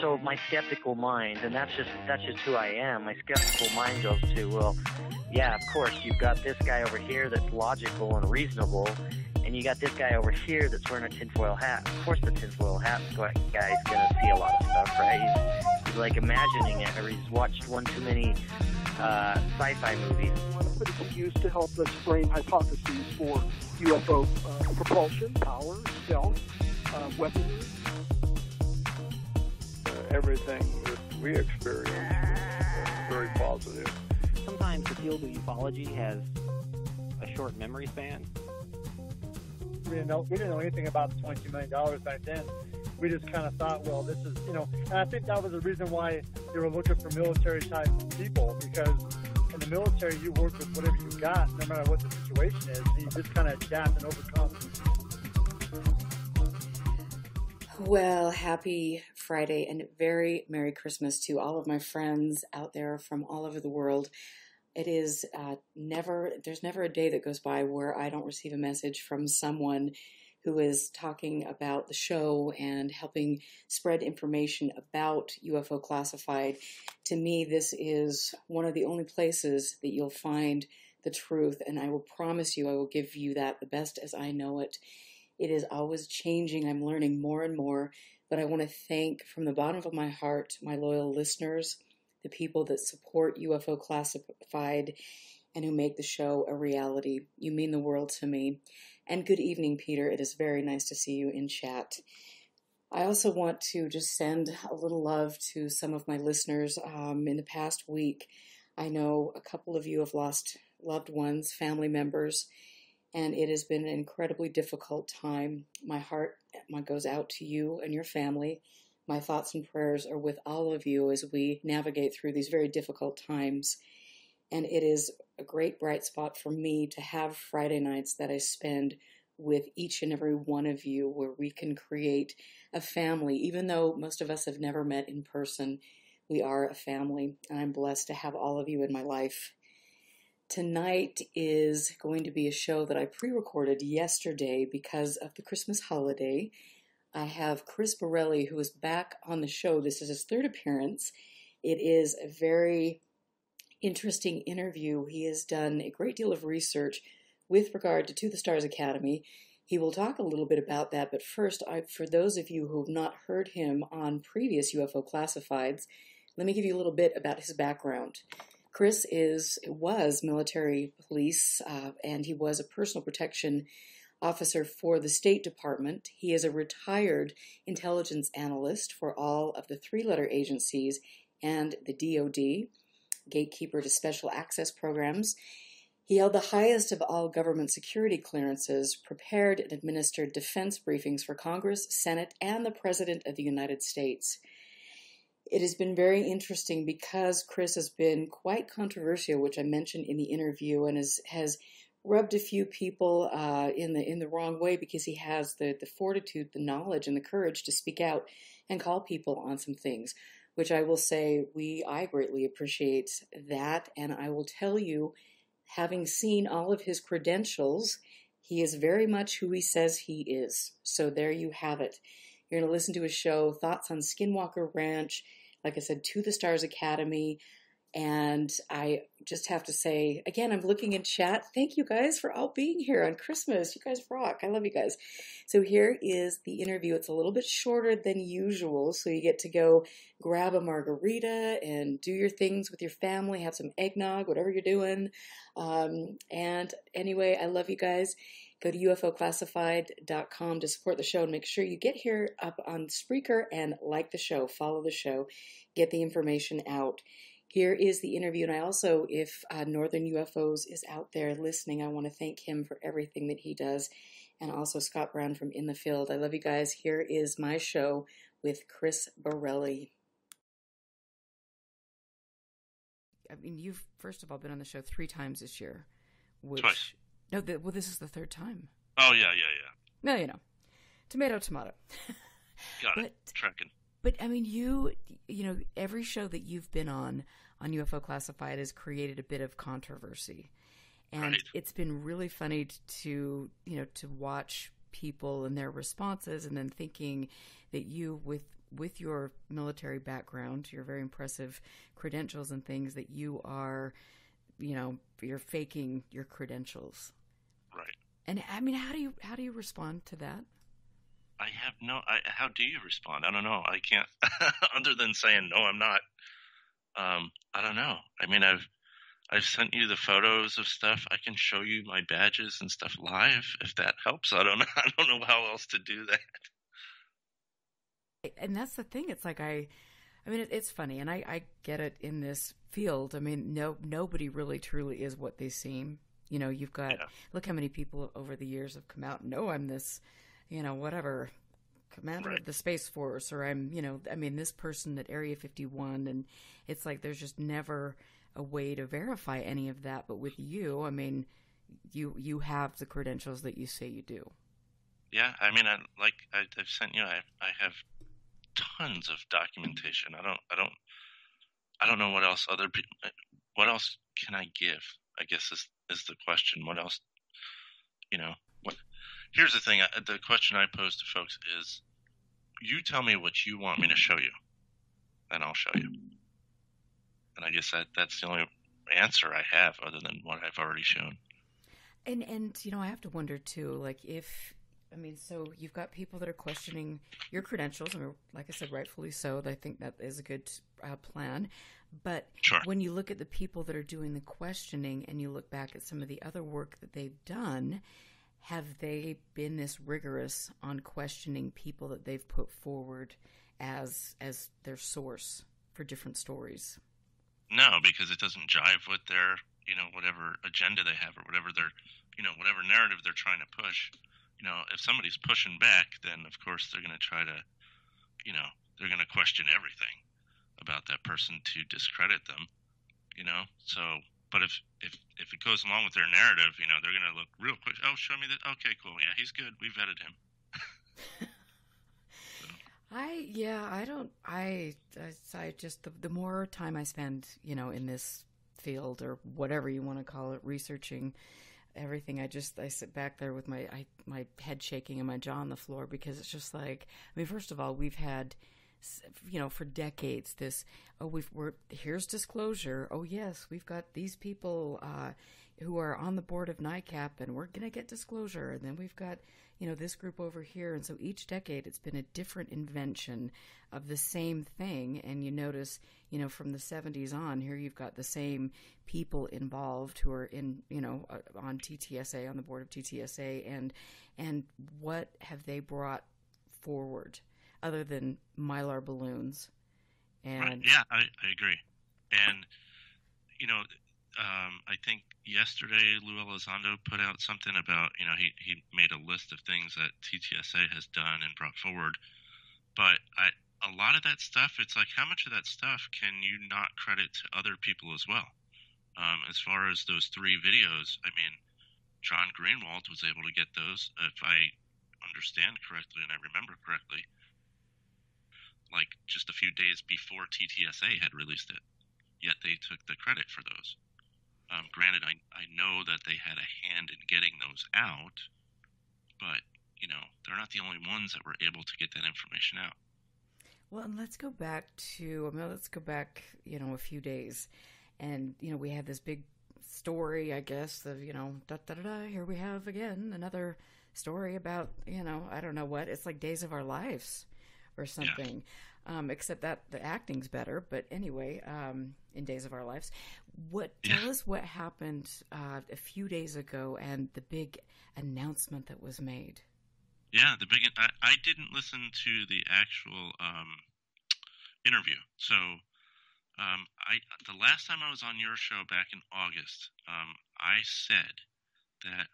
So my skeptical mind, and that's just who I am, my skeptical mind goes to, well, yeah, of course, you've got this guy over here that's logical and reasonable, and you got this guy over here that's wearing a tinfoil hat. Of course the tinfoil hat guy's going to see a lot of stuff, right? He's like imagining it, or he's watched one too many sci-fi movies. But it can be used to help us frame hypotheses for UFO propulsion, power, stealth, weaponry. Everything that we experience is very positive. Sometimes the field of ufology has a short memory span. We didn't know anything about the $22 million back then. We just kind of thought, well, this is, and I think that was the reason why they were looking for military-type people, because in the military, you work with whatever you got, no matter what the situation is, and you just kind of adapt and overcome. Well, happy Friday and very Merry Christmas to all of my friends out there from all over the world. It is there's never a day that goes by where I don't receive a message from someone who is talking about the show and helping spread information about UFO Classified. To me, this is one of the only places that you'll find the truth, and I will promise you I will give you that the best as I know it. It is always changing. I'm learning more and more, but I want to thank from the bottom of my heart my loyal listeners, the people that support UFO Classified and who make the show a reality. You mean the world to me. And good evening, Peter. It is very nice to see you in chat. I also want to just send a little love to some of my listeners. In the past week, I know a couple of you have lost loved ones, family members, and it has been an incredibly difficult time. My heart goes out to you and your family. My thoughts and prayers are with all of you as we navigate through these very difficult times. And it is a great bright spot for me to have Friday nights that I spend with each and every one of you, where we can create a family. Even though most of us have never met in person, we are a family, and I'm blessed to have all of you in my life. Tonight is going to be a show that I pre-recorded yesterday because of the Christmas holiday. I have Chris Borelli, who is back on the show. This is his third appearance. It is a very interesting interview. He has done a great deal of research with regard to the Stars Academy. He will talk a little bit about that, but first, for those of you who have not heard him on previous UFO Classifieds, let me give you a little bit about his background. Chris was military police, and he was a personal protection officer for the State Department. He is a retired intelligence analyst for all of the three-letter agencies and the DoD, gatekeeper to special access programs. He held the highest of all government security clearances, prepared and administered defense briefings for Congress, Senate, and the President of the United States. It has been very interesting because Chris has been quite controversial, which I mentioned in the interview, and has rubbed a few people in the wrong way because he has the fortitude, the knowledge, and the courage to speak out and call people on some things, which I will say I greatly appreciate that. And I will tell you, having seen all of his credentials, he is very much who he says he is. So there you have it. You're going to listen to his show, Thoughts on Skinwalker Ranch, like I said, To the Stars Academy. And I just have to say, again, I'm looking in chat. Thank you guys for all being here on Christmas. You guys rock. I love you guys. So here is the interview. It's a little bit shorter than usual, so you get to go grab a margarita and do your things with your family, have some eggnog, whatever you're doing. And anyway, I love you guys. Go to UFOclassified.com to support the show and make sure you get here up on Spreaker and like the show, follow the show, get the information out. Here is the interview, and I also, if Northern UFOs is out there listening, I want to thank him for everything that he does, and also Scott Brown from In the Field. I love you guys. Here is my show with Chris Borelli. I mean, you've, first of all, been on the show 3 times this year. Twice. No, this is the 3rd time. Oh, yeah. No, tomato. Got it. Tracking. But, I mean, you know, every show that you've been on UFO Classified has created a bit of controversy. And It's been really funny to watch people and their responses, and then thinking that you, with your military background, your very impressive credentials and things, that you are, you're faking your credentials. Right. And I mean, how do you respond to that? How do you respond? I don't know. I can't, other than saying, no, I'm not. I don't know. I mean, I've sent you the photos of stuff. I can show you my badges and stuff live if that helps. I don't know. I don't know how else to do that. And that's the thing. It's like I mean, it's funny, and I get it in this field. I mean, nobody really truly is what they seem. You've got, look how many people over the years have come out, no, I'm this, whatever, commander of the Space Force, or I'm, this person at Area 51, and it's like there's just never a way to verify any of that. But with you, I mean, you have the credentials that you say you do. Yeah, I mean, I've sent you. I have tons of documentation. I don't know what else what else can I give? I guess is the question. What else? Here's the thing. The question I pose to folks is, you tell me what you want me to show you, and I'll show you. And I guess that's the only answer I have, other than what I've already shown. And I have to wonder too, like so you've got people that are questioning your credentials. I mean, like I said, rightfully so. I think that is a good plan. But sure. When you look at the people that are doing the questioning, and you look back at some of the other work that they've done, have they been this rigorous on questioning people that they've put forward as their source for different stories? No, because it doesn't jive with their, whatever agenda they have, or whatever their, whatever narrative they're trying to push. If somebody's pushing back, then of course they're going to try to, they're going to question everything about that person to discredit them, So, but if it goes along with their narrative, they're going to look real quick. Oh, show me that. Okay, cool. Yeah, he's good. We vetted him. I just, the more time I spend, in this field, or whatever you want to call it, researching everything, I sit back there with my head shaking and my jaw on the floor, because it's just like, I mean, first of all, we've had, for decades, this, here's disclosure. Oh yes, we've got these people who are on the board of NICAP, and we're going to get disclosure. And then we've got, this group over here. And so each decade it's been a different invention of the same thing. And you notice, from the 70s on, here you've got the same people involved who are in, on TTSA, on the board of TTSA, and what have they brought forward other than Mylar balloons? And right. Yeah, I agree. And, I think yesterday Lou Elizondo put out something about, he made a list of things that TTSA has done and brought forward. But a lot of that stuff, it's like, how much of that stuff can you not credit to other people as well? As far as those 3 videos, I mean, John Greenwald was able to get those, if I understand correctly and I remember correctly, like just a few days before TTSA had released it. Yet they took the credit for those. Granted, I know that they had a hand in getting those out, but, they're not the only ones that were able to get that information out. Well, and let's go back, a few days. And, we had this big story, I guess, of, here we have again another story about, I don't know what. It's like Days of Our Lives or something. Yeah. Except that the acting's better. But anyway, in Days of Our Lives. Tell us what happened a few days ago, and the big announcement that was made. Yeah, I didn't listen to the actual interview. So the last time I was on your show back in August, I said that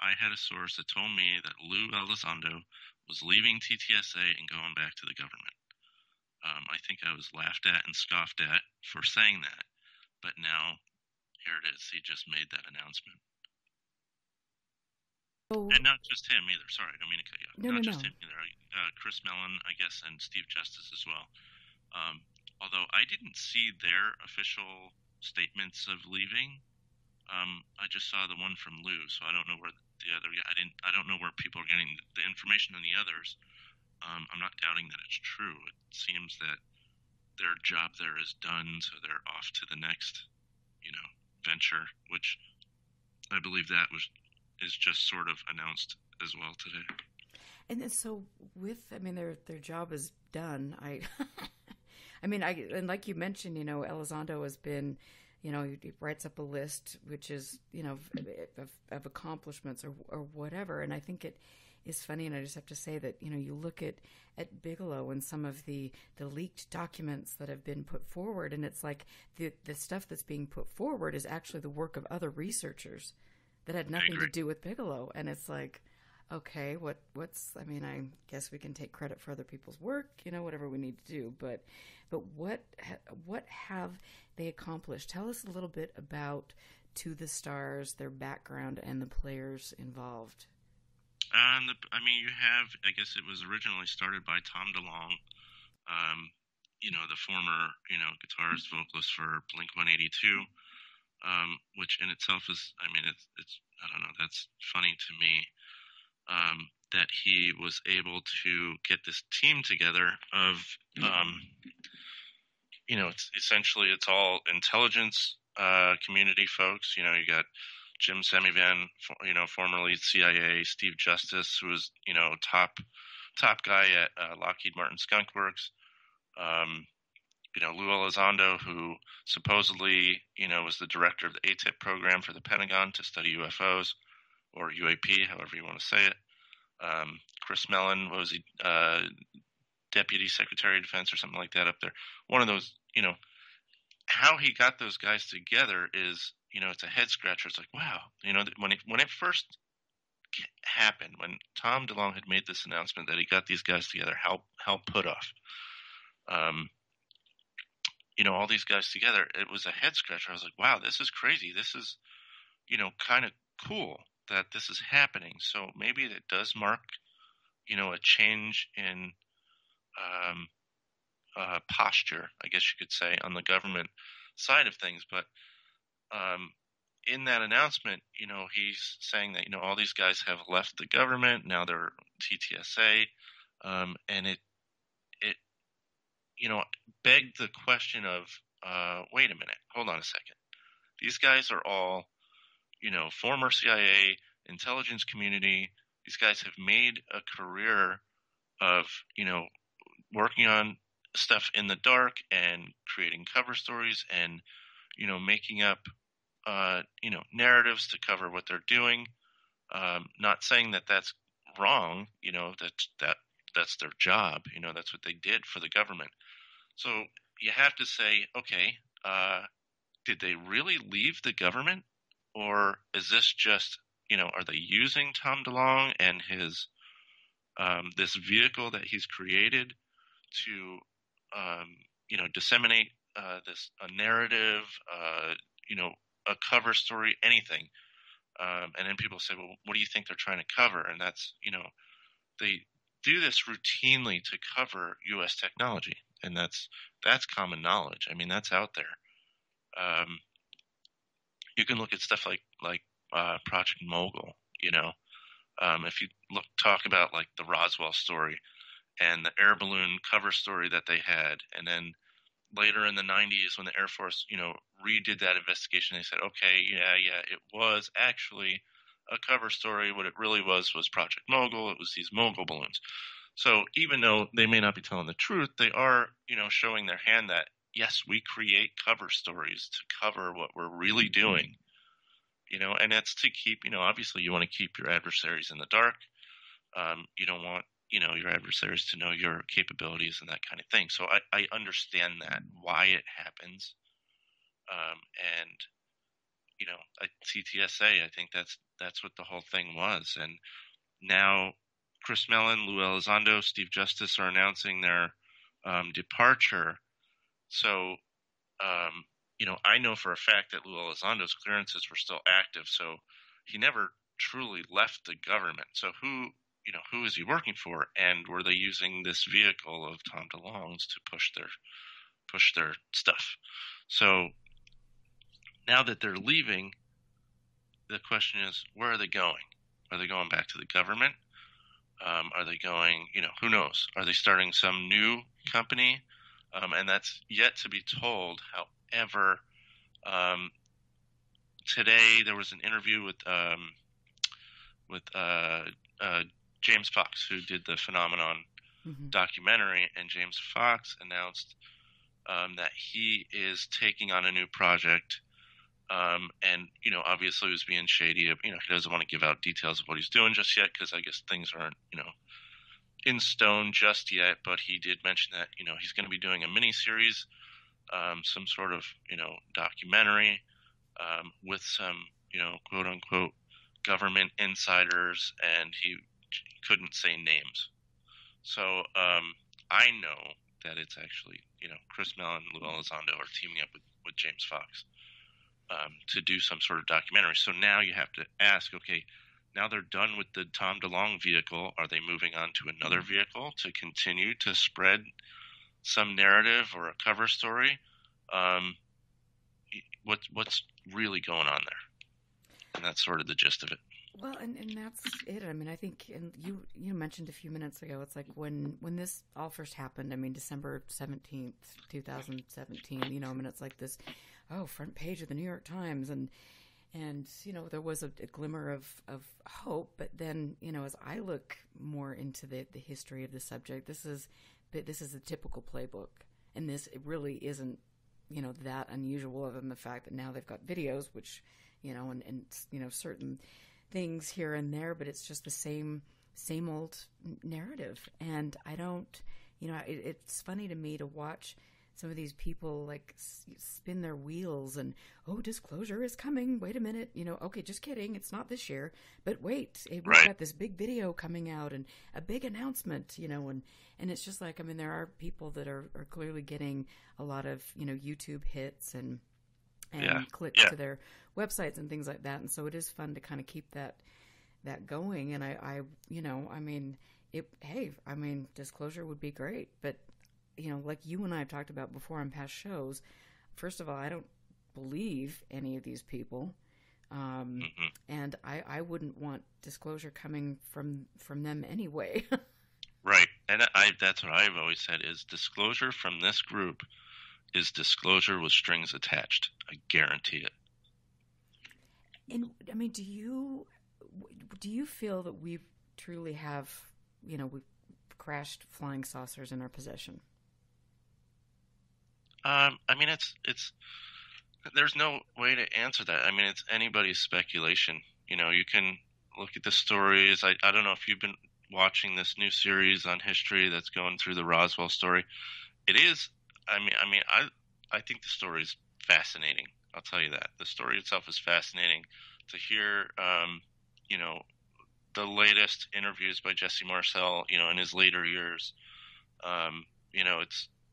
I had a source that told me that Lou Elizondo was leaving TTSA and going back to the government. I think I was laughed at and scoffed at for saying that. But now, here it is. He just made that announcement. Oh. And not just him either. Sorry, I don't mean to cut you off. Not just him either. Chris Mellon, I guess, and Steve Justice as well. Although I didn't see their official statements of leaving. I just saw the one from Lou, so I don't know the other. Yeah, I don't know where people are getting the information on the others. I'm not doubting that it's true. It seems that their job there is done, so they're off to the next, venture, which I believe that is just sort of announced as well today. And then so their job is done. And like you mentioned, Elizondo has been, he writes up a list, which is, of accomplishments or whatever. And I think it is funny, and I just have to say that, you look at Bigelow and some of the leaked documents that have been put forward, and it's like the stuff that's being put forward is actually the work of other researchers that had nothing to do with Bigelow. And it's like, okay, I guess we can take credit for other people's work, whatever we need to do, but what have they accomplished? Tell us a little bit about To the Stars, their background, and the players involved. You have, I guess it was originally started by Tom DeLonge, the former, guitarist, vocalist for Blink-182, which in itself is, it's I don't know, that's funny to me, that he was able to get this team together of, it's all intelligence community folks. You got Jim Semivan, formerly CIA, Steve Justice, who was, top guy at Lockheed Martin Skunk Works. Lou Elizondo, who supposedly, was the director of the ATIP program for the Pentagon to study UFOs, or UAP, however you want to say it. Chris Mellon was Deputy Secretary of Defense or something like that up there. One of those, how he got those guys together is, it's a head scratcher. It's like, wow, when it first happened, when Tom DeLonge had made this announcement that he got these guys together, how put off, all these guys together, it was a head scratcher. I was like, wow, this is crazy. This is, kind of cool that this is happening. So maybe it does mark, a change in posture, I guess you could say, on the government side of things. But in that announcement, he's saying that, all these guys have left the government. Now they're TTSA. And it begged the question of, wait a minute, hold on a second. These guys are all, former CIA, intelligence community. These guys have made a career of, working on stuff in the dark and creating cover stories and, making up, narratives to cover what they're doing. Not saying that that's wrong, that's their job. That's what they did for the government. So you have to say, okay, did they really leave the government? Or is this just, are they using Tom DeLonge and his, this vehicle that he's created to, disseminate a narrative, a cover story, anything. And then people say, well, what do you think they're trying to cover? And that's, they do this routinely to cover U.S. technology. And that's common knowledge. That's out there. You can look at stuff like Project Mogul, if you talk about like the Roswell story and the air balloon cover story that they had. And then later in the 90s when the Air Force, redid that investigation, they said, okay, yeah, it was actually a cover story. What it really was Project Mogul. It was these Mogul balloons. So even though they may not be telling the truth, they are, showing their hand that, yes, we create cover stories to cover what we're really doing, and that's to keep, obviously you want to keep your adversaries in the dark. You don't want, your adversaries to know your capabilities and that kind of thing. So I understand that, why it happens. And, at TTSA, I think that's what the whole thing was. And now Chris Mellon, Lou Elizondo, Steve Justice are announcing their departure. So, I know for a fact that Lou Elizondo's clearances were still active, so he never truly left the government. So who is he working for? And were they using this vehicle of Tom DeLonge's to push their stuff? So now that they're leaving, the question is, where are they going? Are they going back to the government? Are they going, who knows? Are they starting some new company? And that's yet to be told. However, today there was an interview with James Fox, who did the Phenomenon documentary, and James Fox announced that he is taking on a new project. And, obviously it was being shady. He doesn't want to give out details of what he's doing just yet, because I guess things aren't, in stone just yet. But he did mention that, he's going to be doing a mini-series, some sort of, documentary with some, quote-unquote government insiders, and he couldn't say names. So I know that it's actually, Chris Mellon and Lou Elizondo are teaming up with James Fox to do some sort of documentary. So now you have to ask, okay, now they're done with the Tom DeLonge vehicle. Are they moving on to another vehicle to continue to spread some narrative or a cover story? What's really going on there? And that's sort of the gist of it. Well, and that's it. I mean, I think, and you mentioned a few minutes ago, it's like when this all first happened, I mean, December 17th, 2017, it's like this, front page of the New York Times, and there was a glimmer of hope, but then, as I look more into the history of the subject, this is a typical playbook, and this really isn't, that unusual, other than the fact that now they've got videos, which, and certain things here and there, but it's just the same old narrative. And I don't, it's funny to me to watch some of these people like spin their wheels and, disclosure is coming. Wait a minute, okay, just kidding. It's not this year, but wait, we've got this big video coming out and a big announcement, and it's just like, I mean, there are people that are clearly getting a lot of, YouTube hits and clicks to their websites and things like that. And so it is fun to kind of keep that going. And I disclosure would be great, but like you and I have talked about before on past shows, first of all, I don't believe any of these people. And I wouldn't want disclosure coming from them anyway. Right. And that's what I've always said is disclosure from this group is disclosure with strings attached. I guarantee it. And I mean, do you feel that we truly have, we've crashed flying saucers in our possession? I mean, it's there's no way to answer that. I mean, it's anybody's speculation. You can look at the stories. I don't know if you've been watching this new series on history that's going through the Roswell story. It is. I think the story is fascinating. I'll tell you that. The story itself is fascinating. To hear, the latest interviews by Jesse Marcel, in his later years,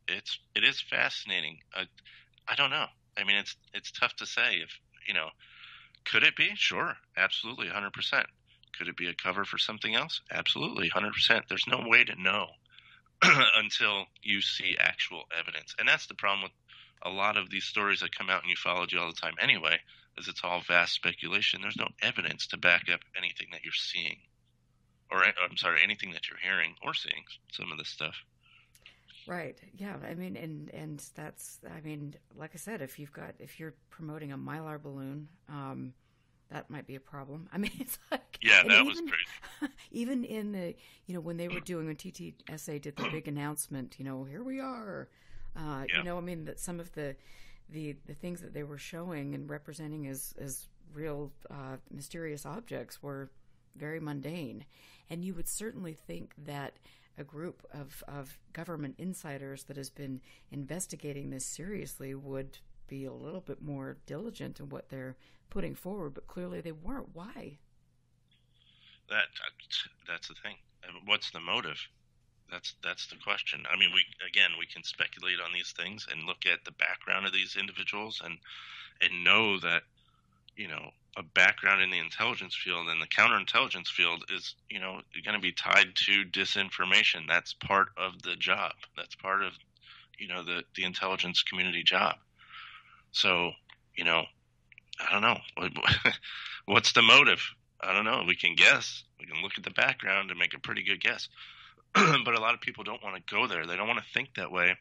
it is fascinating. I don't know. I mean, it's tough to say if, could it be? Sure. Absolutely. 100%. Could it be a cover for something else? Absolutely. 100%. There's no way to know until you see actual evidence. And that's the problem with a lot of these stories that come out in ufology all the time anyway, is it's all vast speculation. There's no evidence to back up anything that you're seeing. Or, I'm sorry, anything that you're hearing or seeing, some of this stuff. Right. Yeah. I mean, and that's, I mean, like I said, if you're promoting a Mylar balloon, that might be a problem. I mean, it's like, that was crazy. Even in the, when they were doing, when TTSA did the big announcement, here we are, I mean, that some of the things that they were showing and representing as real, mysterious objects were very mundane. And you would certainly think that a group of government insiders that has been investigating this seriously would be a little bit more diligent in what they're putting forward, but clearly they weren't. Why? That's the thing. What's the motive? That's the question. I mean, we can speculate on these things and look at the background of these individuals and know that, a background in the intelligence field and the counterintelligence field is, going to be tied to disinformation. That's part of the job. That's part of, the intelligence community job. So, I don't know. What's the motive? I don't know. We can guess. We can look at the background and make a pretty good guess. But a lot of people don't want to go there. They don't want to think that way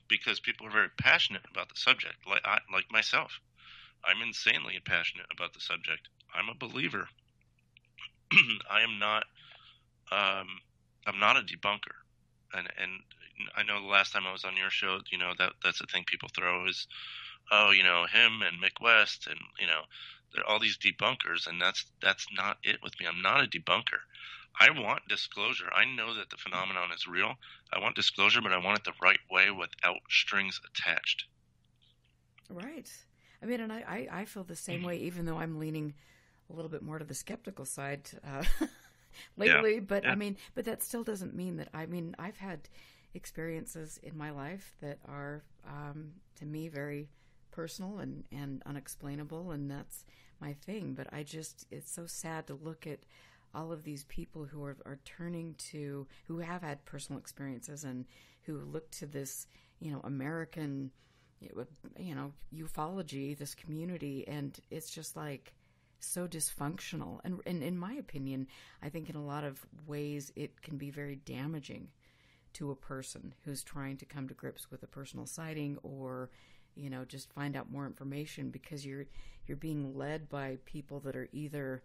because people are very passionate about the subject, like myself. I'm insanely passionate about the subject. I'm a believer. I'm not a debunker. And I know the last time I was on your show, that's the thing people throw is, him and Mick West and, there are all these debunkers, and that's not it with me. I'm not a debunker. I want disclosure. I know that the phenomenon is real. I want disclosure, but I want it the right way without strings attached. Right. I mean, and I feel the same way, even though I'm leaning a little bit more to the skeptical side lately. But but that still doesn't mean that. I mean, I've had experiences in my life that are, to me, very personal and unexplainable, and that's my thing. But it's so sad to look at all of these people who are turning to, who have had personal experiences and who look to this, American, ufology, this community, and it's just like so dysfunctional. And in my opinion, I think in a lot of ways it can be very damaging to a person who's trying to come to grips with a personal sighting or, just find out more information, because you're being led by people that are either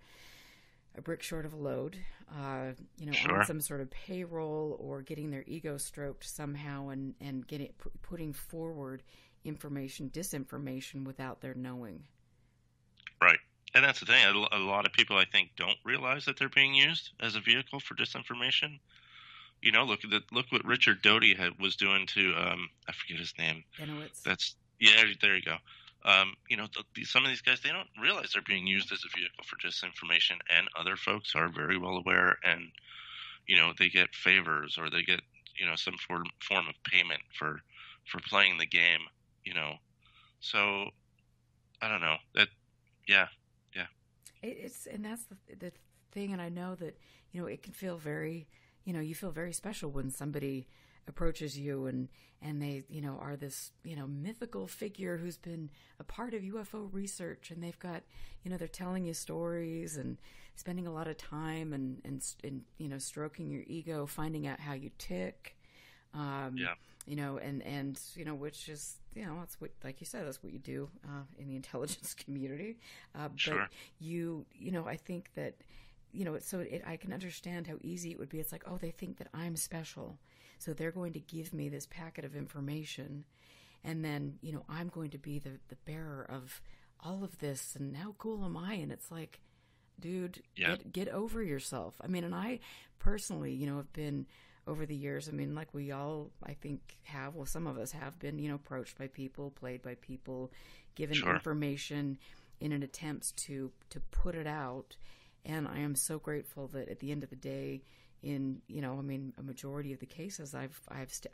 a brick short of a load, Sure. on some sort of payroll, or getting their ego stroked somehow and putting forward disinformation without their knowing. Right. And that's the thing. A lot of people, I think, don't realize that they're being used as a vehicle for disinformation. Look what Richard Doty was doing to, I forget his name. Benowitz. There you go. Some of these guys, they don't realize they're being used as a vehicle for disinformation, and other folks are very well aware, and, they get favors, or they get, some form of payment for playing the game, So, I don't know. And that's the thing, and I know that, it can feel very, you feel very special when somebody approaches you and they, are this, mythical figure who's been a part of UFO research, and they've got, they're telling you stories and spending a lot of time and stroking your ego, finding out how you tick. Which is, it's what, like you said, that's what you do in the intelligence community. Sure. But I think that, I can understand how easy it would be. It's like, oh, they think that I'm special, so they're going to give me this packet of information, and then, I'm going to be the bearer of all of this, and how cool am I? And it's like, dude, get over yourself. I mean, and I personally, have been, over the years, I mean, like we all, I think, have, well, some of us have been, approached by people, played by people, given Sure. information in an attempt to put it out. And I am so grateful that at the end of the day, in, a majority of the cases, I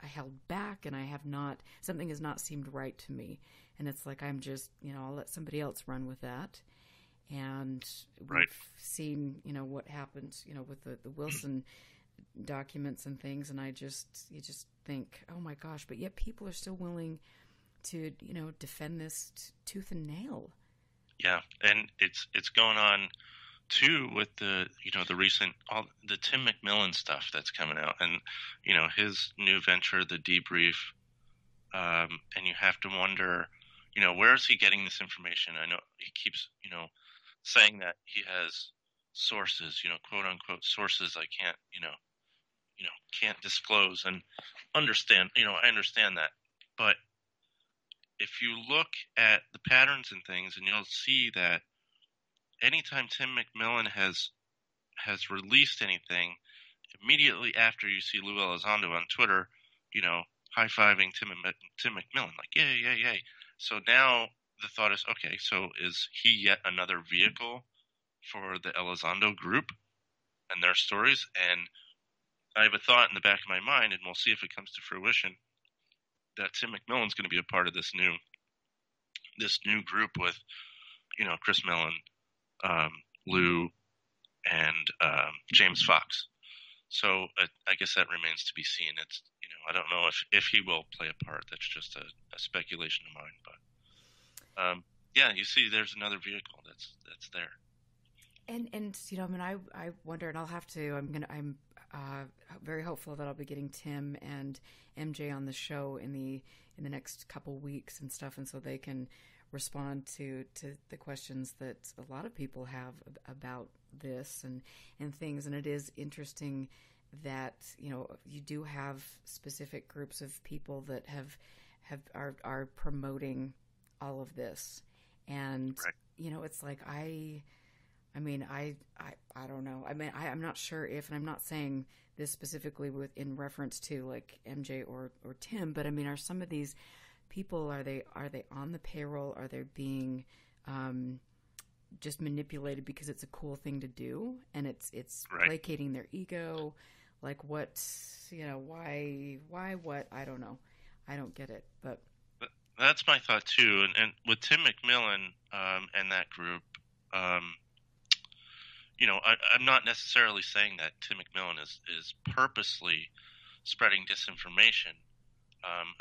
held back, and I have not, something has not seemed right to me. And it's like, I'm just, I'll let somebody else run with that. And we've seen, what happened, with the Wilson documents and things, and you just think, oh my gosh, but yet people are still willing to, defend this tooth and nail. Yeah, and it's going on too with the the recent the Tim McMillan stuff that's coming out, and his new venture, the Debrief, and you have to wonder, where is he getting this information? I know he keeps saying that he has sources, quote unquote sources I can't disclose, and understand, I understand that. But if you look at the patterns and things, and you'll see that anytime Tim McMillan has released anything, immediately after you see Lou Elizondo on Twitter, high-fiving Tim McMillan, like, yay. So now the thought is, okay, so is he yet another vehicle for the Elizondo group and their stories? And I have a thought in the back of my mind, and we'll see if it comes to fruition, that Tim McMillan's going to be a part of this new group with, Chris Mellon, Lou, and James Fox. So I guess that remains to be seen. It's I don't know if he will play a part. That's just a speculation of mine. But you see, there's another vehicle that's there. And you know, I mean, I wonder, and I'm very hopeful that I'll be getting Tim and MJ on the show in the next couple weeks and stuff, and so they can respond to the questions that a lot of people have about this and things. And it is interesting that, you know, you do have specific groups of people that are promoting all of this, and Right. you know, it's like I mean, I don't know. I mean, I'm not sure if, and I'm not saying this specifically in reference to like MJ or Tim, but I mean, are some of these people, are they on the payroll? Are they being just manipulated because it's a cool thing to do, and it's Right. placating their ego? Like what, you know, why, what? I don't know. I don't get it, but That's my thought too. And with Tim McMillan and that group, you know, I'm not necessarily saying that Tim McMillan is purposely spreading disinformation.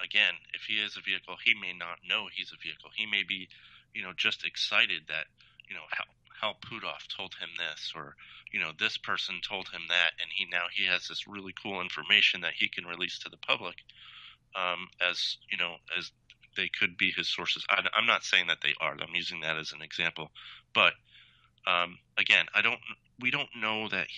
Again, if he is a vehicle, he may not know he's a vehicle. He may be, you know, just excited that, you know, Hal Puthoff told him this, or, you know, this person told him that, and he has this really cool information that he can release to the public, as, you know, as they could be his sources. I'm not saying that they are. I'm using that as an example, but again, we don't know that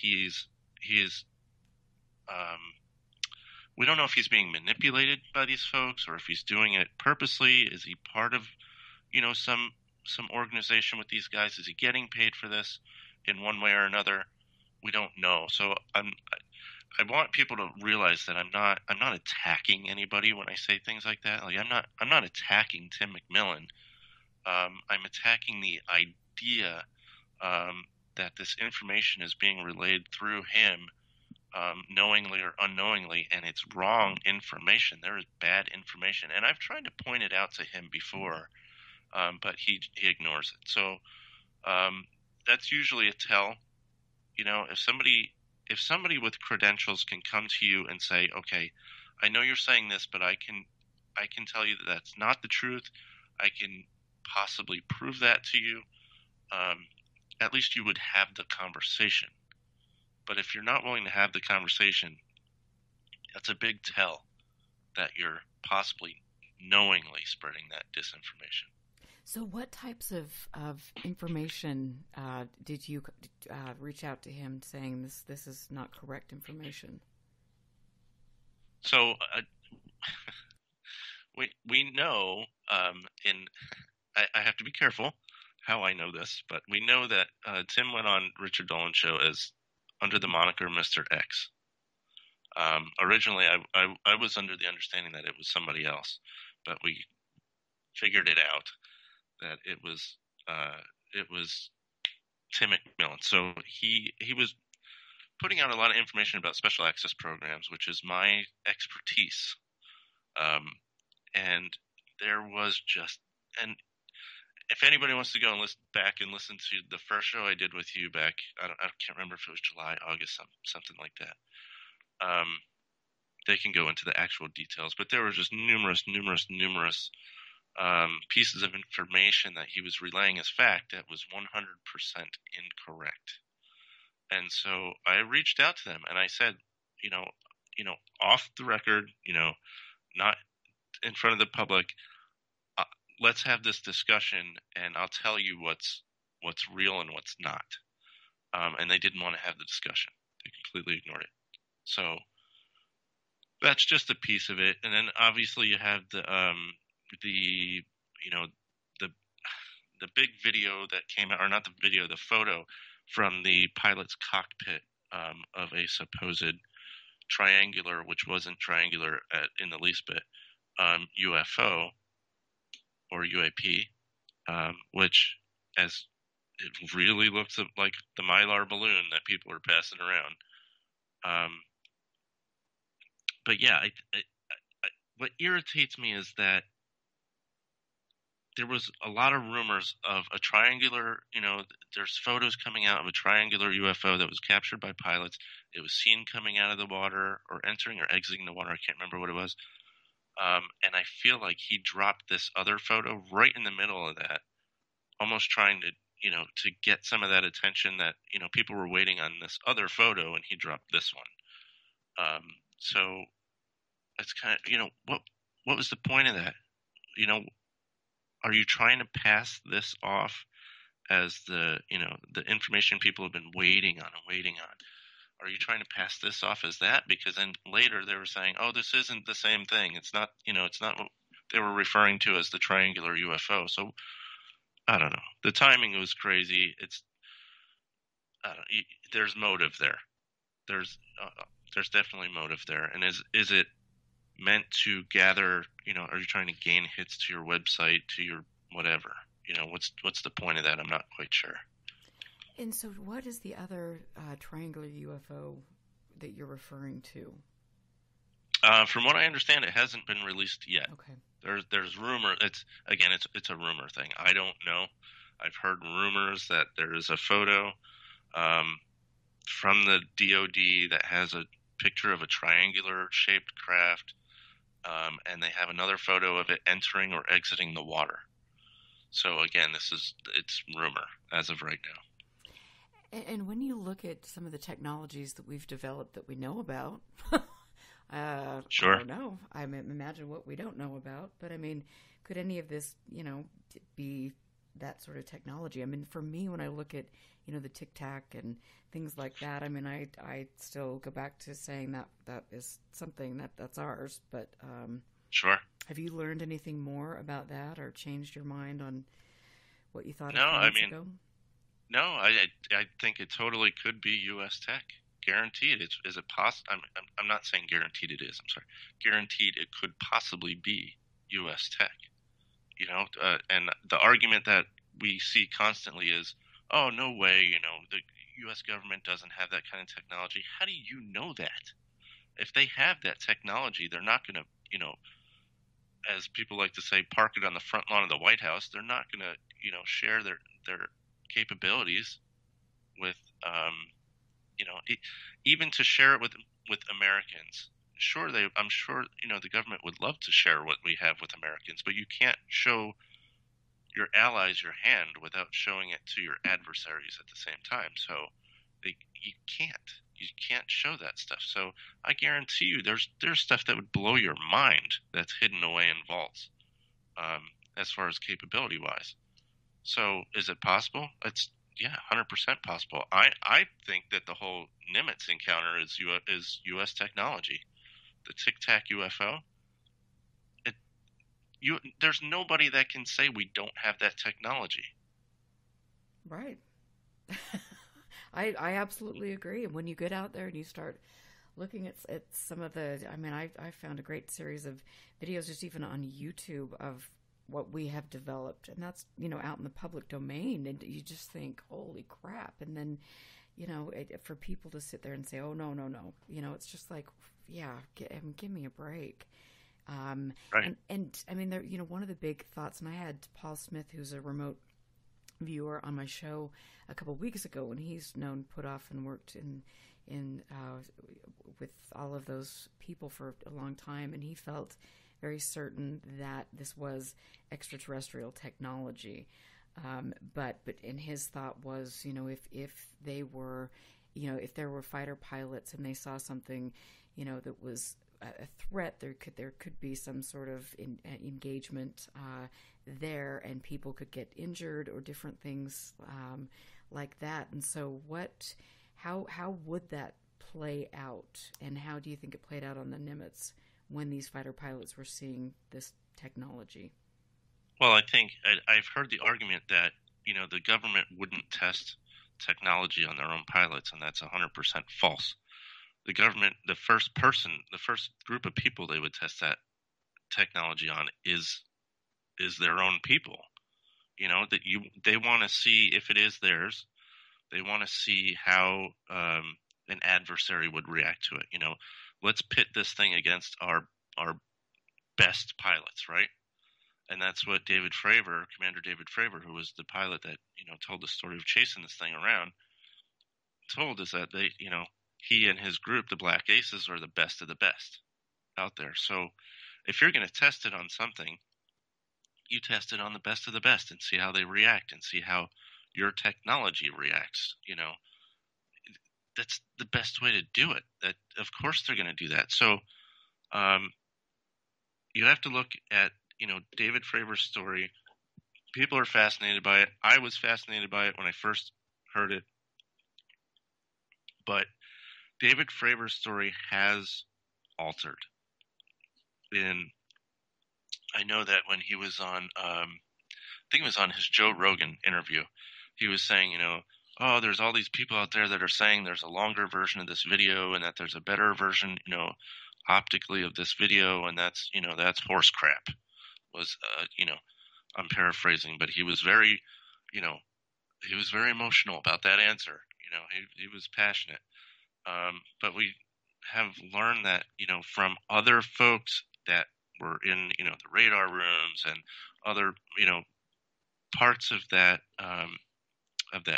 we don't know if he's being manipulated by these folks or if he's doing it purposely. Is he part of, you know, some organization with these guys? Is he getting paid for this in one way or another? We don't know. So I want people to realize that I'm not attacking anybody when I say things like that. Like I'm not attacking Tim McMillan. I'm attacking the idea that this information is being relayed through him, knowingly or unknowingly, and it's wrong information. There is bad information, and I've tried to point it out to him before, but he ignores it. So that's usually a tell. You know, if somebody with credentials can come to you and say, okay, I know you're saying this, but I can tell you that that's not the truth. I can possibly prove that to you. At least you would have the conversation. But if you're not willing to have the conversation, that's a big tell that you're possibly knowingly spreading that disinformation. so what types of information did you reach out to him saying this is not correct information? So we know, I have to be careful how I know this, but we know that Tim went on Richard Dolan's show as under the moniker Mr. X. Originally, I was under the understanding that it was somebody else, but we figured it out that it was Tim McMillan. So he was putting out a lot of information about special access programs, which is my expertise. And there was and if anybody wants to go and listen to the first show I did with you back, I can't remember if it was July, August, something like that. They can go into the actual details, but there were just numerous pieces of information that he was relaying as fact that was 100% incorrect. And so I reached out to them and I said, you know, off the record, you know, not in front of the public, let's have this discussion and I'll tell you what's real and what's not. And they didn't want to have the discussion. They completely ignored it. So that's just a piece of it. And then obviously you have the big video that came out, or not the video, the photo from the pilot's cockpit of a supposed triangular, which wasn't triangular in the least bit, UFO or UAP, which as it really looks like the Mylar balloon that people are passing around. But yeah, what irritates me is that there was a lot of rumors of a triangular, you know, there's photos coming out of a triangular UFO that was captured by pilots. It was seen coming out of the water or entering or exiting the water. I can't remember what it was. And I feel like he dropped this other photo right in the middle of that, almost trying to to get some of that attention that, people were waiting on this other photo and he dropped this one. So it's kind of, what was the point of that? Are you trying to pass this off as the information people have been waiting on and waiting on? Are you trying to pass this off as that? Because then later they were saying, oh, this isn't the same thing. It's not, it's not what they were referring to as the triangular UFO. So I don't know. The timing was crazy. There's motive there. There's definitely motive there. And is it meant to gather, are you trying to gain hits to your website, to your whatever? What's the point of that? I'm not quite sure. And so what is the other triangular UFO that you're referring to? From what I understand, it hasn't been released yet. Okay. There's rumor. It's a rumor thing. I don't know. I've heard rumors that there is a photo from the DoD that has a picture of a triangular shaped craft, and they have another photo of it entering or exiting the water. So again, it's rumor as of right now. And when you look at some of the technologies that we've developed that we know about, sure. I don't know. I imagine what we don't know about, but I mean, could any of this, be that sort of technology? I mean, for me, when I look at, the Tic Tac and things like that, I mean, I still go back to saying that is something that's ours, but sure. Have you learned anything more about that or changed your mind on what you thought ago? No, I think it totally could be U.S. tech. Guaranteed. Is it possible? I'm not saying guaranteed it is. I'm sorry. Guaranteed it could possibly be U.S. tech. And the argument that we see constantly is, oh, no way, the U.S. government doesn't have that kind of technology. How do you know that? If they have that technology, they're not going to, as people like to say, park it on the front lawn of the White House. They're not going to, share their capabilities with, even to share it with Americans. Sure, I'm sure, the government would love to share what we have with Americans, but you can't show your allies your hand without showing it to your adversaries at the same time. So you can't show that stuff. So I guarantee you there's stuff that would blow your mind that's hidden away in vaults, as far as capability wise. So is it possible? It's 100% possible. I think that the whole Nimitz encounter is U.S. technology. The Tic Tac UFO. There's nobody that can say we don't have that technology. Right. I absolutely agree. And when you get out there and you start looking at some of the, I mean, I found a great series of videos just even on YouTube of what we have developed, and that's, out in the public domain, and you just think, holy crap. And then, for people to sit there and say, oh, no, it's just like, give me a break. Right. And I mean, there, one of the big thoughts, and I had Paul Smith, who's a remote viewer, on my show a couple of weeks ago, and he's put off and worked in with all of those people for a long time, and he felt very certain that this was extraterrestrial technology. But in his thought was, if they were, if there were fighter pilots and they saw something, that was a threat, there could be some sort of engagement there, and people could get injured or different things like that. And so, how would that play out, and how do you think it played out on the Nimitz when these fighter pilots were seeing this technology? Well, I think I've heard the argument that the government wouldn't test technology on their own pilots, and that's 100% false. The government, the first group of people they would test that technology on is their own people. They want to see if it is theirs. They want to see how an adversary would react to it. Let's pit this thing against our best pilots, right? And that's what Commander David Fravor, who was the pilot that told the story of chasing this thing around, told us that he and his group, the Black Aces, are the best of the best out there. So if you're going to test it on something, you test it on the best of the best and see how they react and see how your technology reacts. That's the best way to do it. That, of course, they're going to do that. So you have to look at, David Fravor's story. People are fascinated by it. I was fascinated by it when I first heard it. But David Fravor's story has altered. And I know that when he was on, I think it was on his Joe Rogan interview, he was saying, oh, there's all these people out there that are saying there's a longer version of this video and that there's a better version, optically of this video, and that's horse crap. Was I'm paraphrasing, but he was very, he was very emotional about that answer. He was passionate. But we have learned that, from other folks that were in, the radar rooms and other, parts of that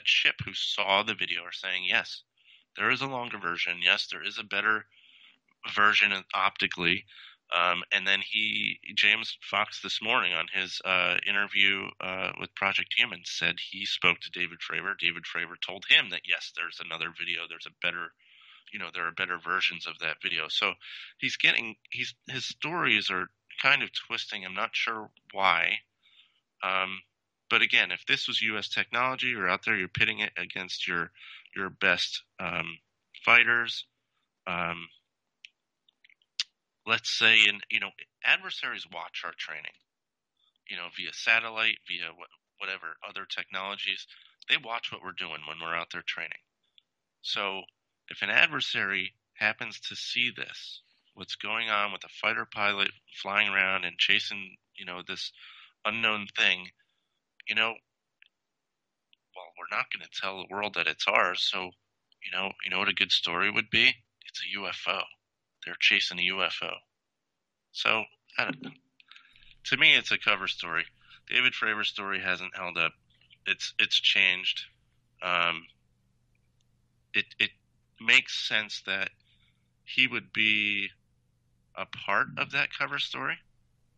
ship who saw the video are saying, yes, there is a longer version. Yes, there is a better version optically. And then James Fox this morning on his interview with Project Human said he spoke to David Fravor. David Fravor told him that, yes, there's another video. There's a better, there are better versions of that video. So his stories are kind of twisting. I'm not sure why. But again, if this was U.S. technology, you're out there, you're pitting it against your best fighters. Let's say, adversaries watch our training, via satellite, via whatever other technologies. They watch what we're doing when we're out there training. So if an adversary happens to see this, what's going on with a fighter pilot flying around and chasing, this unknown thing, well, we're not going to tell the world that it's ours. So, you know what a good story would be? It's a UFO. They're chasing a UFO. So, I don't know. To me, it's a cover story. David Fravor's story hasn't held up. It's changed. It makes sense that he would be a part of that cover story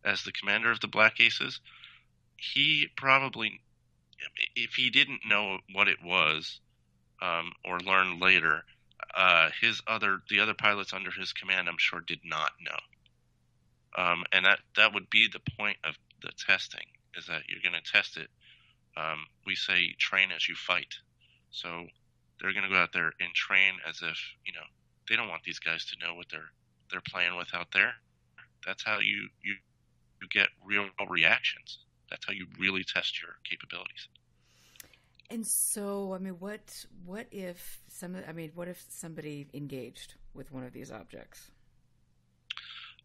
as the commander of the Black Aces. He probably, if he didn't know what it was, or learn later, the other pilots under his command, I'm sure, did not know. And that would be the point of the testing, is that you're going to test it. We say train as you fight. So they're going to go out there and train as if, they don't want these guys to know what they're playing with out there. That's how you get real reactions. That's how you really test your capabilities. And so, what if somebody engaged with one of these objects?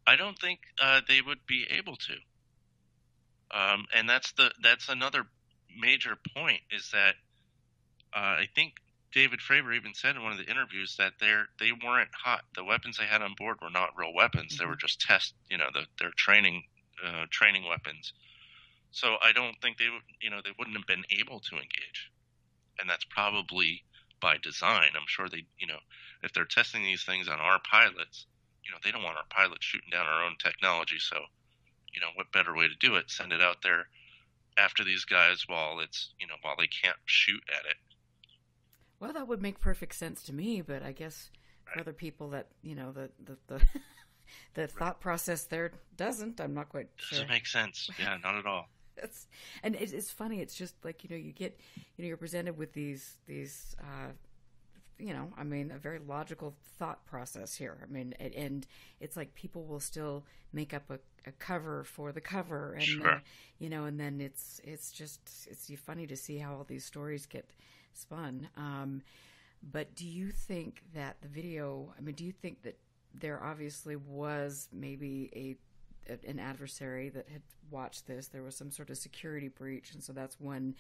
I don't think they would be able to. And that's another major point, is that I think David Fravor even said in one of the interviews that they weren't hot. The weapons they had on board were not real weapons. Mm-hmm. They were just their training weapons. So I don't think they wouldn't have been able to engage. And that's probably by design. I'm sure they, if they're testing these things on our pilots, they don't want our pilots shooting down our own technology. So, what better way to do it? Send it out there after these guys while they can't shoot at it. Well, that would make perfect sense to me, but I guess for other people that, the thought process there doesn't. I'm not quite sure. Doesn't make sense. Yeah, not at all. And it's funny. It's just like, you get, you're presented with these a very logical thought process here. And it's like people will still make up a cover for the cover, and sure. And then it's funny to see how all these stories get spun. But do you think that the video? Do you think that there obviously was maybe an adversary that had watched this? There was some sort of security breach, and so that's when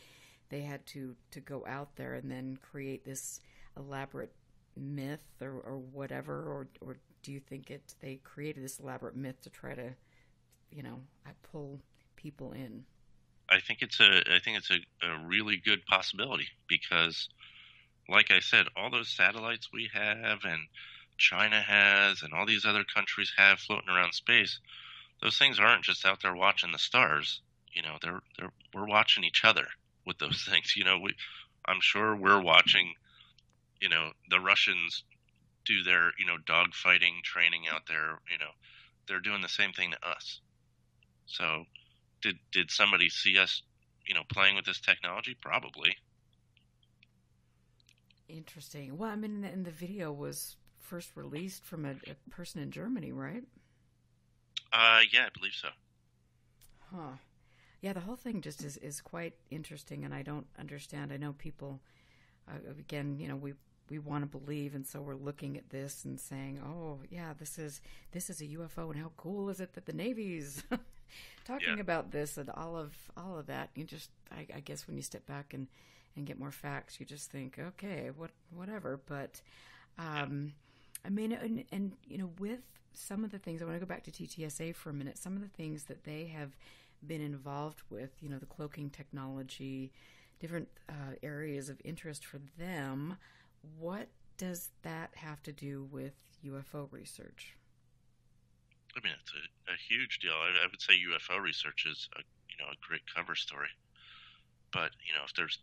they had to go out there and then create this elaborate myth or whatever, or do you think they created this elaborate myth to try to pull people in? I think it's a really good possibility, because like I said, all those satellites we have and China has and all these other countries have floating around space, those things aren't just out there watching the stars. We're watching each other with those things. I'm sure we're watching, the Russians do their, dogfighting training out there. They're doing the same thing to us. So did somebody see us, playing with this technology? Probably. Interesting. Well, I mean, and the video was first released from a person in Germany, right? Yeah, I believe so. Huh. Yeah, the whole thing just is quite interesting, and I don't understand. I know people, again, we want to believe, and so we're looking at this and saying, oh, yeah, this is a UFO, and how cool is it that the Navy's talking about this and all of that. You just, I guess when you step back and get more facts, you just think, okay, whatever. But, I mean, and with some of the things, I want to go back to TTSA for a minute, some of the things that they have been involved with, the cloaking technology, different areas of interest for them. What does that have to do with UFO research? I mean, it's a huge deal. I would say UFO research is a great cover story. But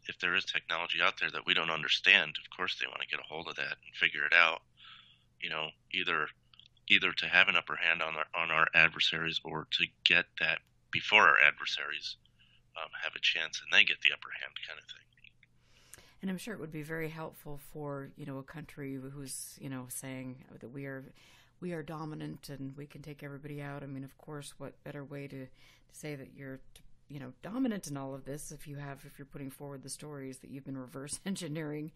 if there is technology out there that we don't understand, of course they want to get a hold of that and figure it out. Either to have an upper hand on our adversaries, or to get that before our adversaries have a chance and they get the upper hand, kind of thing. And I'm sure it would be very helpful for a country who's saying that we are dominant and we can take everybody out. I mean, of course, what better way to say that you're dominant in all of this if you're putting forward the stories that you've been reverse engineering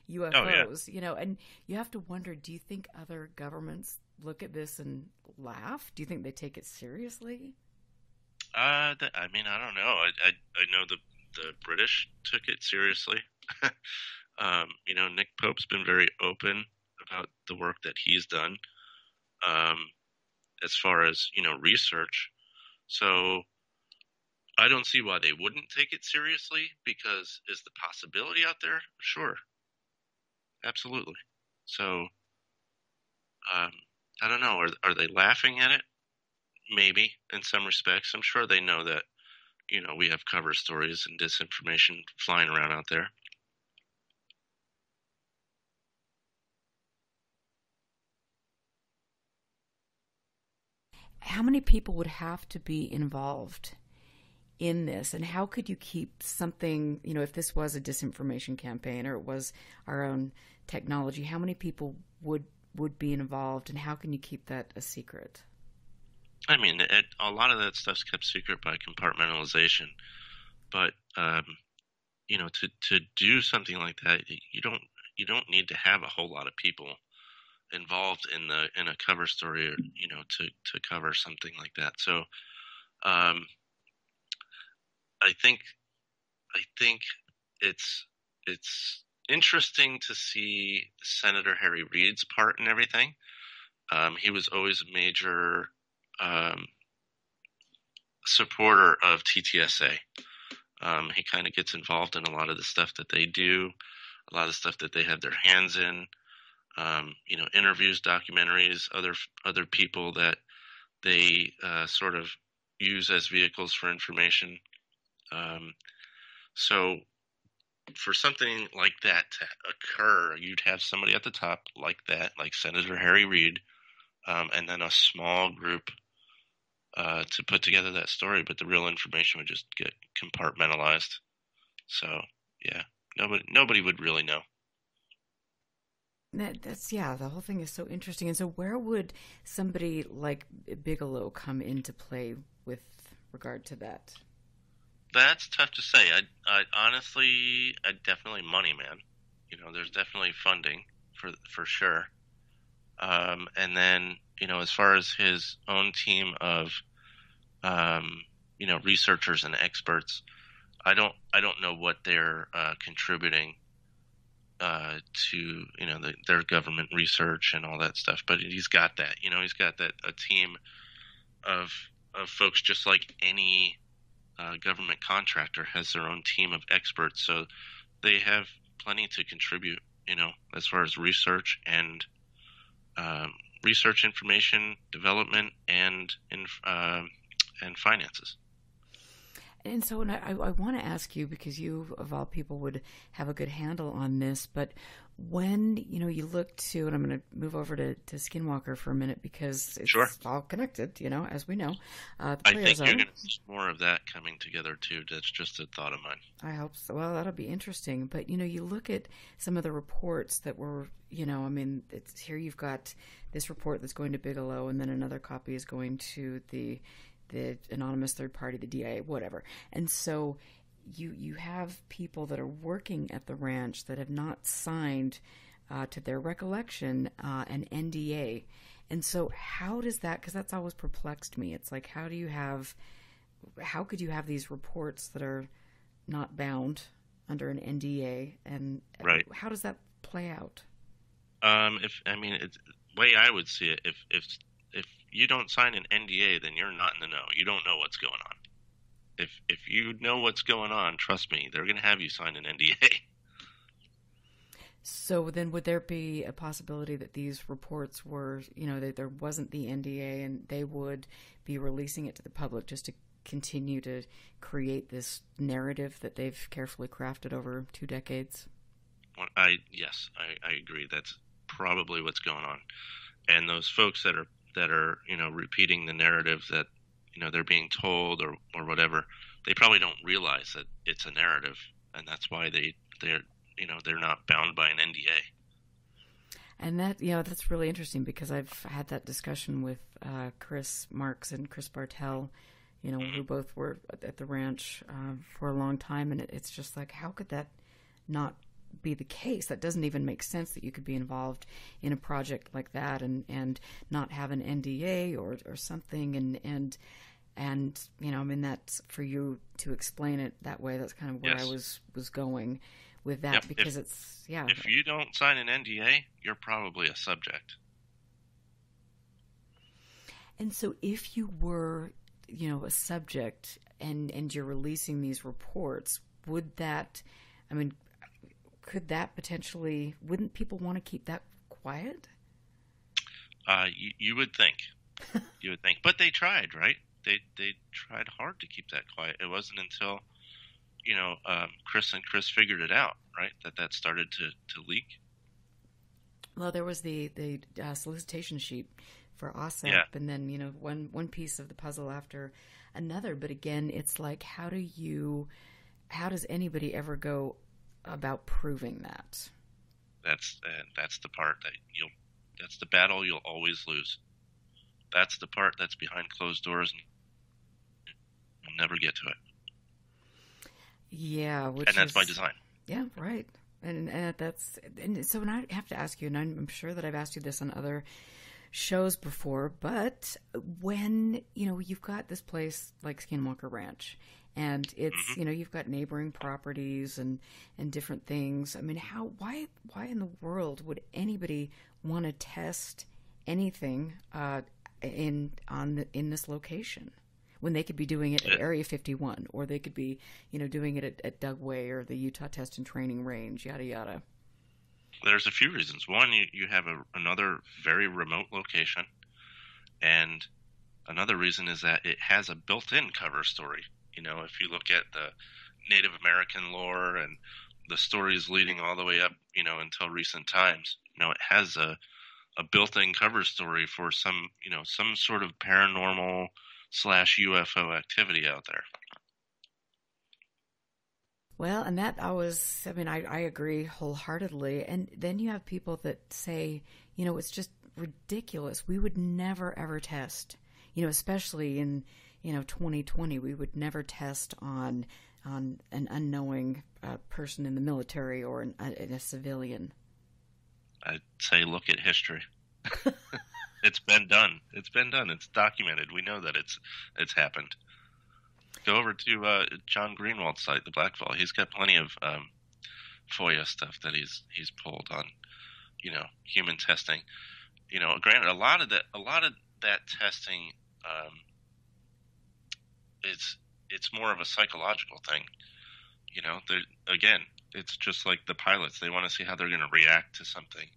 UFOs. And you have to wonder, do you think other governments look at this and laugh? Do you think they take it seriously? I mean, I don't know. I know the British took it seriously. Nick Pope's been very open about the work that he's done, as far as, research. So I don't see why they wouldn't take it seriously, because is the possibility out there? Sure. Absolutely. So, I don't know. Are they laughing at it? Maybe, in some respects. I'm sure they know that, we have cover stories and disinformation flying around out there. How many people would have to be involved in this, and how could you keep something, if this was a disinformation campaign or it was our own technology, how many people would be involved, and how can you keep that a secret? I mean, a lot of that stuff's kept secret by compartmentalization, but to do something like that, you don't need to have a whole lot of people involved in a cover story, or to cover something like that. So, I think it's interesting to see Senator Harry Reid's part in everything. He was always a major supporter of TTSA. He kind of gets involved in a lot of the stuff that they do, a lot of stuff that they have their hands in. Interviews, documentaries, other people that they sort of use as vehicles for information. So for something like that to occur, you'd have somebody at the top like that, like Senator Harry Reid, and then a small group to put together that story, but the real information would just get compartmentalized. So, yeah, nobody would really know. The whole thing is so interesting. And so where would somebody like Bigelow come into play with regard to that? That's tough to say. I honestly, definitely money, man. There's definitely funding for sure. And then, as far as his own team of, researchers and experts, I don't know what they're contributing to their government research and all that stuff, but he's got that. He's got that a team of folks, just like any government contractor has their own team of experts. So they have plenty to contribute, as far as research and research information development and finances. And so I want to ask you, because you, of all people, would have a good handle on this, but when, you look to, and I'm going to move over to Skinwalker for a minute because it's all connected, as we know. I think you're going to see more of that coming together, too. That's just a thought of mine. I hope so. Well, that'll be interesting. But, you look at some of the reports that were, it's here you've got this report that's going to Bigelow, and then another copy is going to the anonymous third party, the DIA, whatever. And so you have people that are working at the ranch that have not signed, to their recollection, an NDA. And so how does that, because that's always perplexed me. It's like, how could you have these reports that are not bound under an NDA, and how does that play out? The way I would see it, if you don't sign an NDA, then you're not in the know. You don't know what's going on. If you know what's going on, trust me, they're going to have you sign an NDA. So then would there be a possibility that these reports were, that there wasn't the NDA and they would be releasing it to the public just to continue to create this narrative that they've carefully crafted over 2 decades? Yes, I agree. That's probably what's going on. And those folks that are repeating the narrative that they're being told or whatever, they probably don't realize that it's a narrative, and that's why they're not bound by an NDA. And that that's really interesting, because I've had that discussion with Chris Marx and Chris Bartell, who both were at the ranch for a long time, and it's just like, how could that not be the case? That doesn't even make sense, that you could be involved in a project like that and not have an NDA or something, and that's for you to explain it that way. That's kind of where I was going with that, because if you don't sign an NDA, you're probably a subject. And so if you were a subject and you're releasing these reports, would that, could that potentially, wouldn't people want to keep that quiet? You would think. You would think. But they tried, right? They tried hard to keep that quiet. It wasn't until, Chris and Chris figured it out, right, that started to leak. Well, there was the solicitation sheet for OSAP, and then, one piece of the puzzle after another. But again, it's like, how does anybody ever go about proving that? That's the part that's the battle you'll always lose. That's the part that's behind closed doors, and you'll never get to it. Yeah, and that's by design. Yeah, right. And so I have to ask you, and I'm sure that I've asked you this on other shows before, but when you've got this place like Skinwalker Ranch, and it's you've got neighboring properties and different things. Why in the world would anybody want to test anything in this location when they could be doing it at Area 51, or they could be doing it at Dugway or the Utah Test and Training Range, yada yada? There's a few reasons. One, you have another very remote location, and another reason is that it has a built-in cover story. If you look at the Native American lore and the stories leading all the way up, until recent times, it has a built-in cover story for some sort of paranormal / UFO activity out there. Well, and that I agree wholeheartedly. And then you have people that say, it's just ridiculous. We would never, ever test, especially in, 2020, we would never test on an unknowing person in the military or a civilian. I'd say look at history. It's been done. It's documented. We know that it's happened. Go over to John Greenwald's site, the Blackfall. He's got plenty of FOIA stuff that he's pulled on, human testing. Granted, a lot of that testing, it's more of a psychological thing. Again, it's just like the pilots. They want to see how they're going to react to something.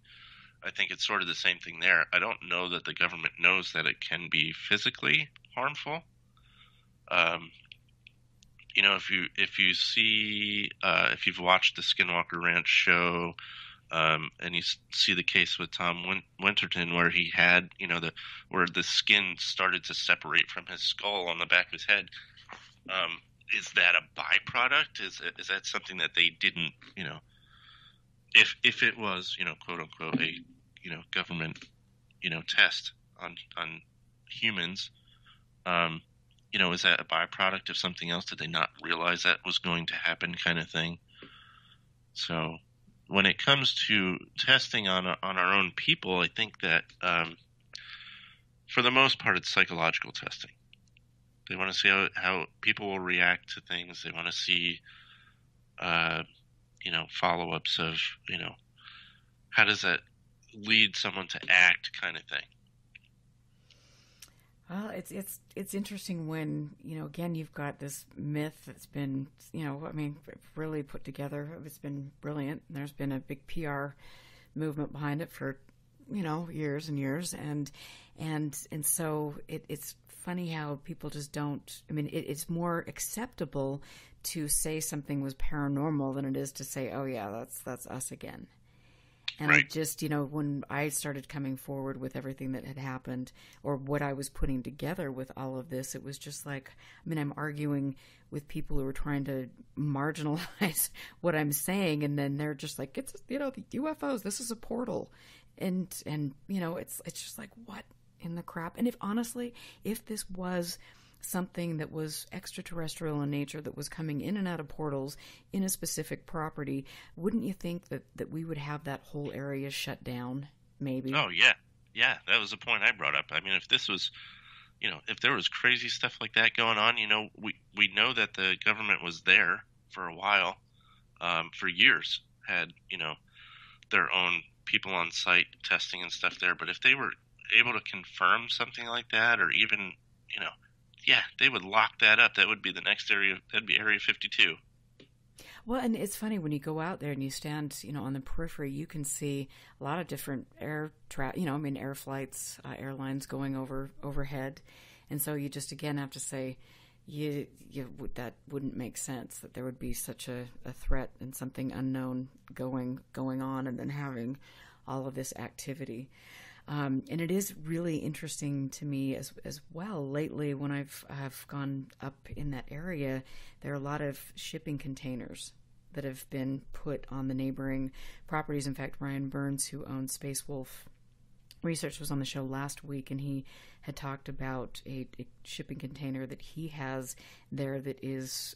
I think it's sort of the same thing there. I don't know that the government knows that it can be physically harmful. if you see if you've watched the Skinwalker Ranch show, and you see the case with Tom Winterton where he had where the skin started to separate from his skull on the back of his head. Is that a byproduct? Is that something that they didn't if it was quote unquote a government test on humans? Is that a byproduct of something else? Did they not realize that was going to happen, kind of thing? So, when it comes to testing on our own people, I think that for the most part, it's psychological testing. They want to see how people will react to things. They want to see, follow-ups of, how does that lead someone to act, kind of thing. Well, it's interesting when, again, you've got this myth that's been, really put together. It's been brilliant. There's been a big PR movement behind it for, years and years. And so it's funny how people just don't, it's more acceptable to say something was paranormal than it is to say, oh yeah, that's us again. And right. I just, when I started coming forward with everything that had happened or what I was putting together with all of this, it was just like, I'm arguing with people who are trying to marginalize what I'm saying. And then they're just like, it's, the UFOs, this is a portal. And it's just like, what in the crap? And if this was something that was extraterrestrial in nature that was coming in and out of portals in a specific property, wouldn't you think that we would have that whole area shut down, maybe? Oh, yeah. Yeah, that was the point I brought up. If this was, if there was crazy stuff like that going on, we know that the government was there for a while, for years, had, their own people on site testing and stuff there. But if they were able to confirm something like that, or even, yeah, they would lock that up. That would be the next area. That'd be Area 52. Well, and it's funny when you go out there and you stand, on the periphery, you can see a lot of different air flights, airlines going overhead. And so you just, again, have to say, that wouldn't make sense, that there would be such a threat and something unknown going on and then having all of this activity. And it is really interesting to me as well. Lately, when I've gone up in that area, there are a lot of shipping containers that have been put on the neighboring properties. In fact, Ryan Burns, who owns Space Wolf Research, was on the show last week, and he had talked about a shipping container that he has there that is,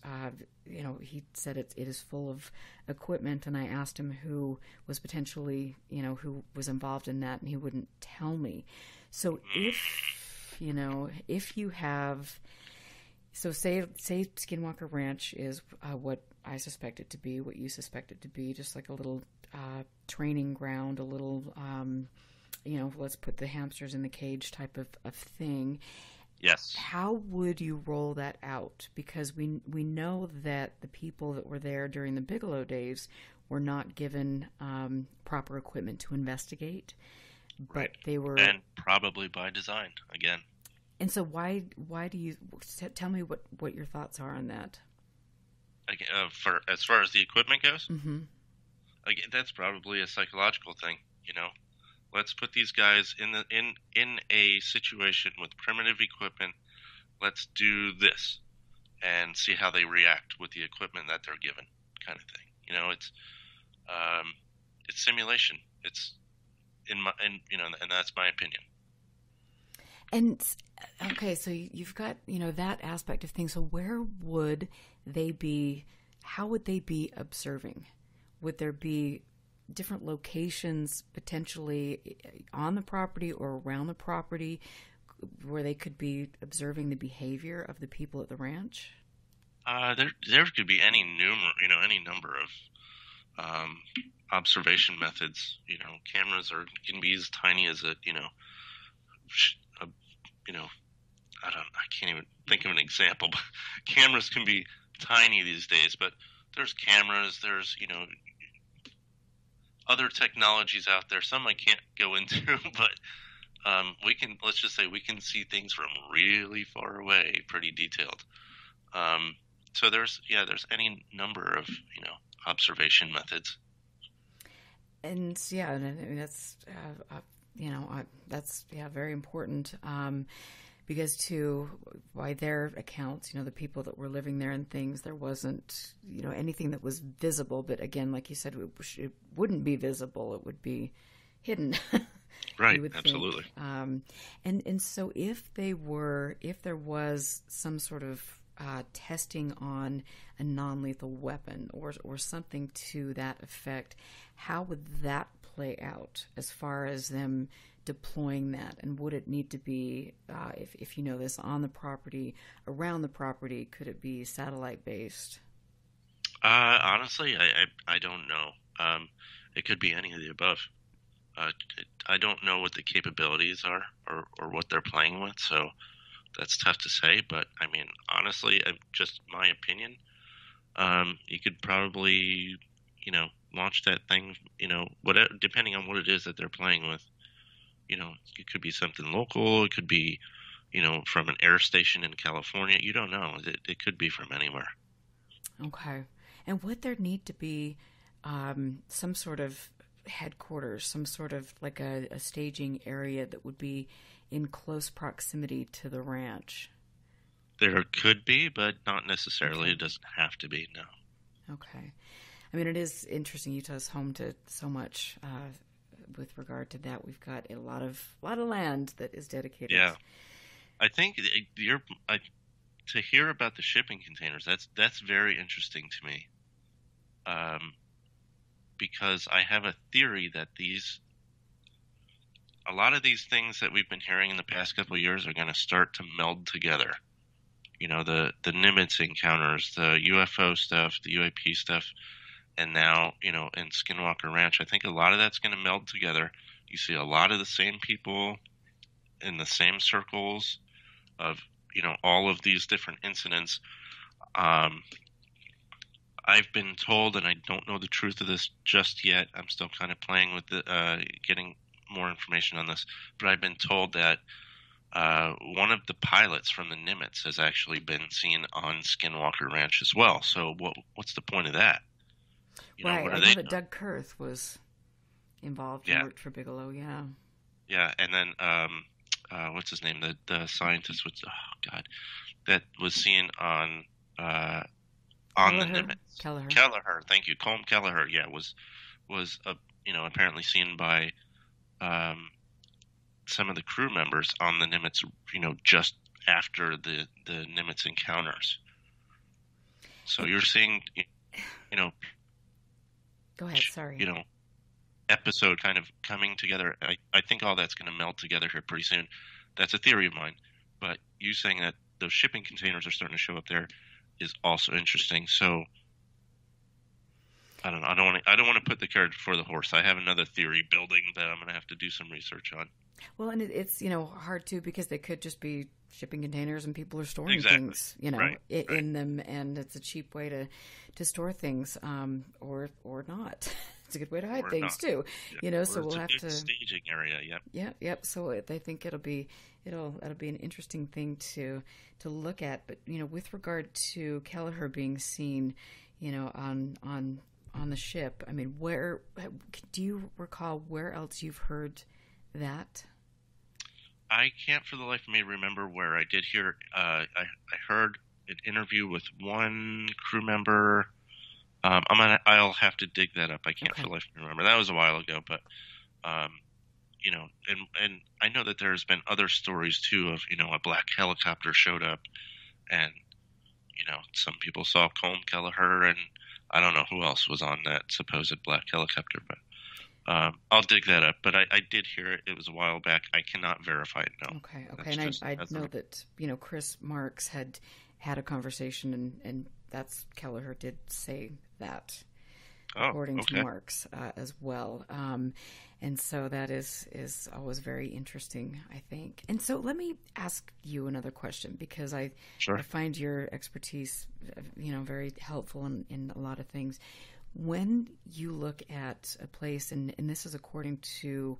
he said it is full of equipment, and I asked him who was potentially, who was involved in that, and he wouldn't tell me. So if you have, so say Skinwalker Ranch is what I suspect it to be, what you suspect it to be, just like a little training ground, a little, let's put the hamsters in the cage type of thing. Yes. How would you roll that out? Because we know that the people that were there during the Bigelow days were not given proper equipment to investigate, but right. They were, and probably by design again. And so why do you tell me what your thoughts are on that? Again, for as far as the equipment goes, mm-hmm. Again, that's probably a psychological thing. Let's put these guys in a situation with primitive equipment. Let's do this and see how they react with the equipment that they're given, kind of thing. It's simulation. It's and that's my opinion. And okay, so you've got that aspect of things. So where would they be? How would they be observing? Would there be different locations potentially on the property or around the property where they could be observing the behavior of the people at the ranch? There could be any number of observation methods. Cameras can be as tiny as I can't even think of an example, but cameras can be tiny these days, but there's cameras, there's, other technologies out there. Some I can't go into, but let's just say we can see things from really far away, pretty detailed. So there's any number of observation methods. And yeah, and I mean that's that's very important. Because by their accounts, the people that were living there and things, there wasn't, anything that was visible. But again, like you said, it wouldn't be visible. It would be hidden. Right. Absolutely. And so if there was some sort of testing on a non-lethal weapon or something to that effect, how would that play out as far as them deploying that? And would it need to be, if you know this, on the property, around the property? Could it be satellite based? Honestly, I don't know. It could be any of the above. I don't know what the capabilities are or what they're playing with, so that's tough to say. But I mean, honestly, just my opinion, you could probably, launch that thing, whatever, depending on what it is that they're playing with. It could be something local. It could be, from an air station in California. You don't know. It could be from anywhere. Okay. And would there need to be some sort of headquarters, some sort of like a staging area that would be in close proximity to the ranch? There could be, but not necessarily. Okay. It doesn't have to be, no. Okay. I mean, it is interesting. Utah's home to so much with regard to that. We've got a lot of land that is dedicated. Yeah. I think to hear about the shipping containers, that's very interesting to me. Because I have a theory that a lot of these things that we've been hearing in the past couple of years are going to start to meld together. The Nimitz encounters, the UFO stuff, the UAP stuff, and now, in Skinwalker Ranch, I think a lot of that's going to meld together. You see a lot of the same people in the same circles of, all of these different incidents. I've been told, and I don't know the truth of this just yet, I'm still kind of playing with getting more information on this, but I've been told that one of the pilots from the Nimitz has actually been seen on Skinwalker Ranch as well. So what's the point of that? Right, I know that Doug Kurth was involved and worked for Bigelow, yeah. Yeah, and then, what's his name? The scientist, that was seen on the Nimitz. Kelleher, thank you. Colm Kelleher, yeah, was apparently seen by some of the crew members on the Nimitz, just after the Nimitz encounters. So you're seeing, Go ahead, sorry. Episode kind of coming together. I think all that's going to meld together here pretty soon. That's a theory of mine. But you saying that those shipping containers are starting to show up there is also interesting. So I don't know. I don't want to put the carriage before the horse. I have another theory building that I'm going to have to do some research on. Well, and it's hard too, because they could just be shipping containers and people are storing things in them, and it's a cheap way to store things, or not. It's a good way to hide things too. So we'll have to staging area. Yep. So I think it'll be an interesting thing to look at. But with regard to Kelleher being seen, on the ship, I mean, where do you recall where else you've heard that? I can't for the life of me remember where. I did hear. I heard an interview with one crew member. I'll have to dig that up. I can't for the life of me remember. That was a while ago, but and I know that there's been other stories too of a black helicopter showed up, and some people saw Colm Kelleher, and I don't know who else was on that supposed black helicopter, but I'll dig that up. But I did hear it. It was a while back. I cannot verify it, no. Okay. And I know that, Chris Marx had a conversation, and that's Kelleher did say that, according to Marx as well. And so that is always very interesting, I think. And so let me ask you another question, because I find your expertise, very helpful in a lot of things. When you look at a place, and this is according to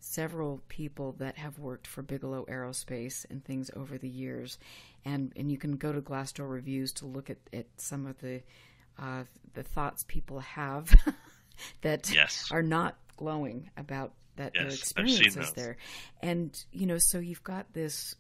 several people that have worked for Bigelow Aerospace and things over the years, and you can go to Glassdoor reviews to look at some of the thoughts people have that are not glowing about that their experiences there. And so you've got this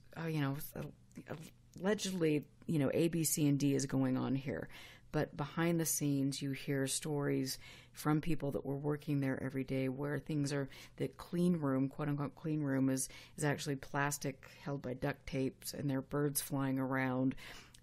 allegedly A, B, C, and D is going on here, but behind the scenes you hear stories from people that were working there every day where things are, the clean room, quote unquote clean room, is actually plastic held by duct tapes, and there are birds flying around.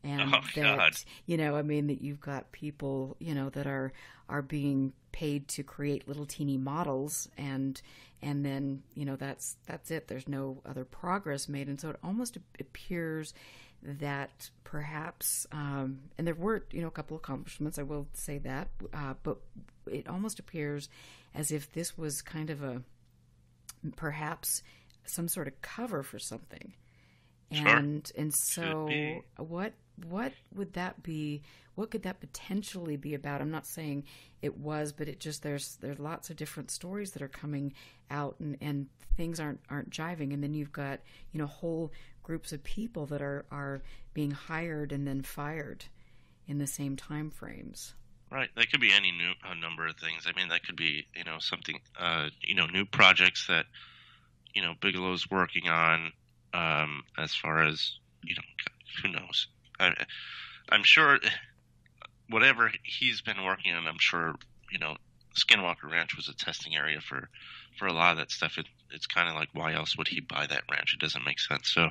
And God. that you've got people, that are being paid to create little teeny models, and then, that's it. There's no other progress made. And so it almost appears that perhaps, and there were, a couple of accomplishments, I will say that, but it almost appears as if this was kind of perhaps some sort of cover for something. And so what would that be? What could that potentially be about? I'm not saying it was, but it just, there's lots of different stories that are coming out, and things aren't jiving. And then you've got, whole groups of people that are being hired and then fired in the same time frames. Right. That could be any number of things. I mean, that could be, something, new projects that, Bigelow's working on, as far as, who knows? I'm sure whatever he's been working on, I'm sure, Skinwalker Ranch was a testing area for a lot of that stuff. It's kind of like, why else would he buy that ranch? It doesn't make sense. So,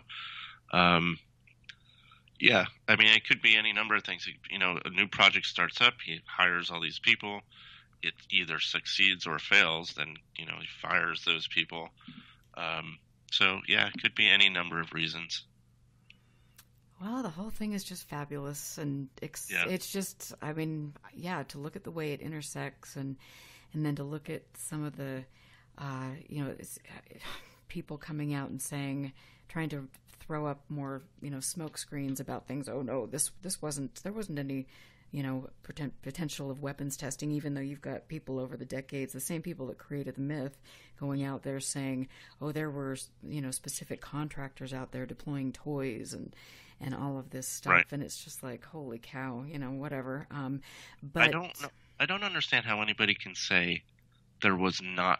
yeah, I mean, it could be any number of things. A new project starts up, he hires all these people. It either succeeds or fails, then, he fires those people. So, yeah, it could be any number of reasons. Well, the whole thing is just fabulous, and it's just, I mean, to look at the way it intersects, and then to look at some of the, people coming out and saying, trying to throw up more, smoke screens about things. Oh no, there wasn't any, potential of weapons testing, even though you've got people over the decades, the same people that created the myth, going out there saying, oh, there were, specific contractors out there deploying toys and all of this stuff. Right. And it's just like, holy cow, whatever. But I don't understand how anybody can say there was not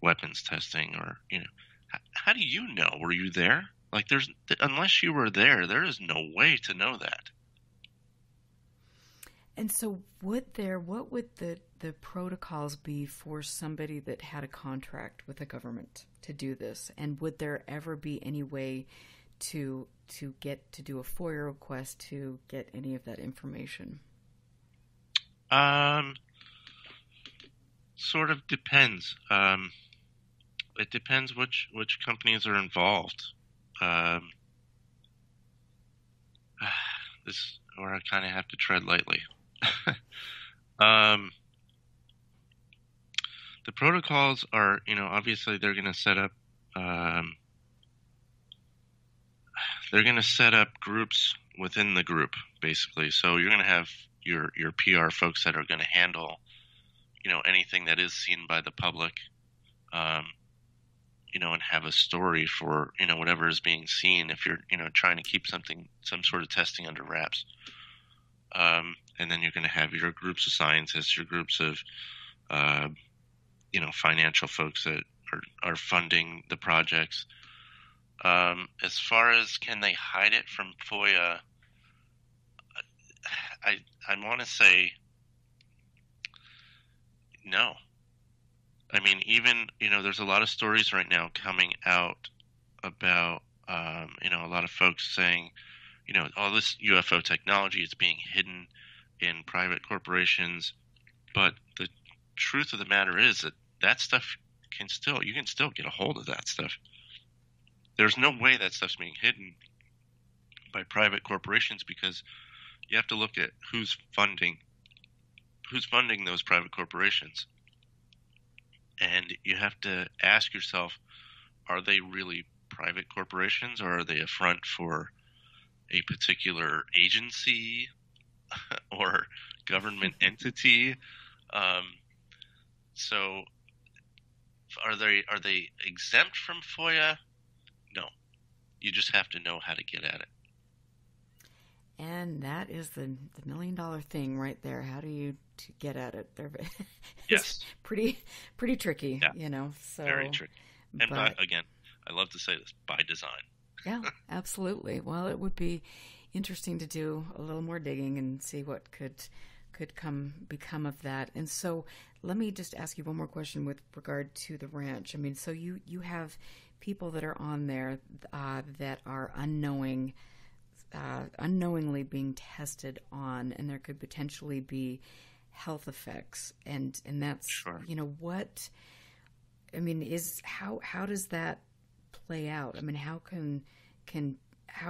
weapons testing, or, how do you know? Were you there? Like, unless you were there is no way to know that. And so what would the protocols be for somebody that had a contract with the government to do this? And would there ever be any way to get to do a FOIA request to get any of that information? Sort of depends. It depends which companies are involved. This is where I kind of have to tread lightly. The protocols are, obviously they're going to set up, groups within the group, basically. So you're going to have your PR folks that are going to handle, anything that is seen by the public, and have a story for, whatever is being seen, if you're, trying to keep some sort of testing under wraps. And then you're going to have your groups of scientists, your groups of, financial folks that are funding the projects. As far as can they hide it from FOIA, I want to say no. I mean, even, there's a lot of stories right now coming out about, a lot of folks saying, all this UFO technology is being hidden in private corporations. But the truth of the matter is that stuff you can still get a hold of that stuff. There's no way that stuff's being hidden by private corporations, because you have to look at who's funding those private corporations. And you have to ask yourself, are they really private corporations, or are they a front for a particular agency or government entity? So Are they exempt from FOIA? No. You just have to know how to get at it. And that is the $1 million thing right there. How do you get at it? Yes. Pretty tricky, Yeah. So very tricky. And again, I love to say this, by design. Yeah, absolutely. Well, it would be interesting to do a little more digging and see what could become of that. And so let me just ask you one more question with regard to the ranch. I mean, so you have people that are on there that are unknowingly being tested on, and there could potentially be health effects, and that's sure. What I mean is how does that play out? I mean, how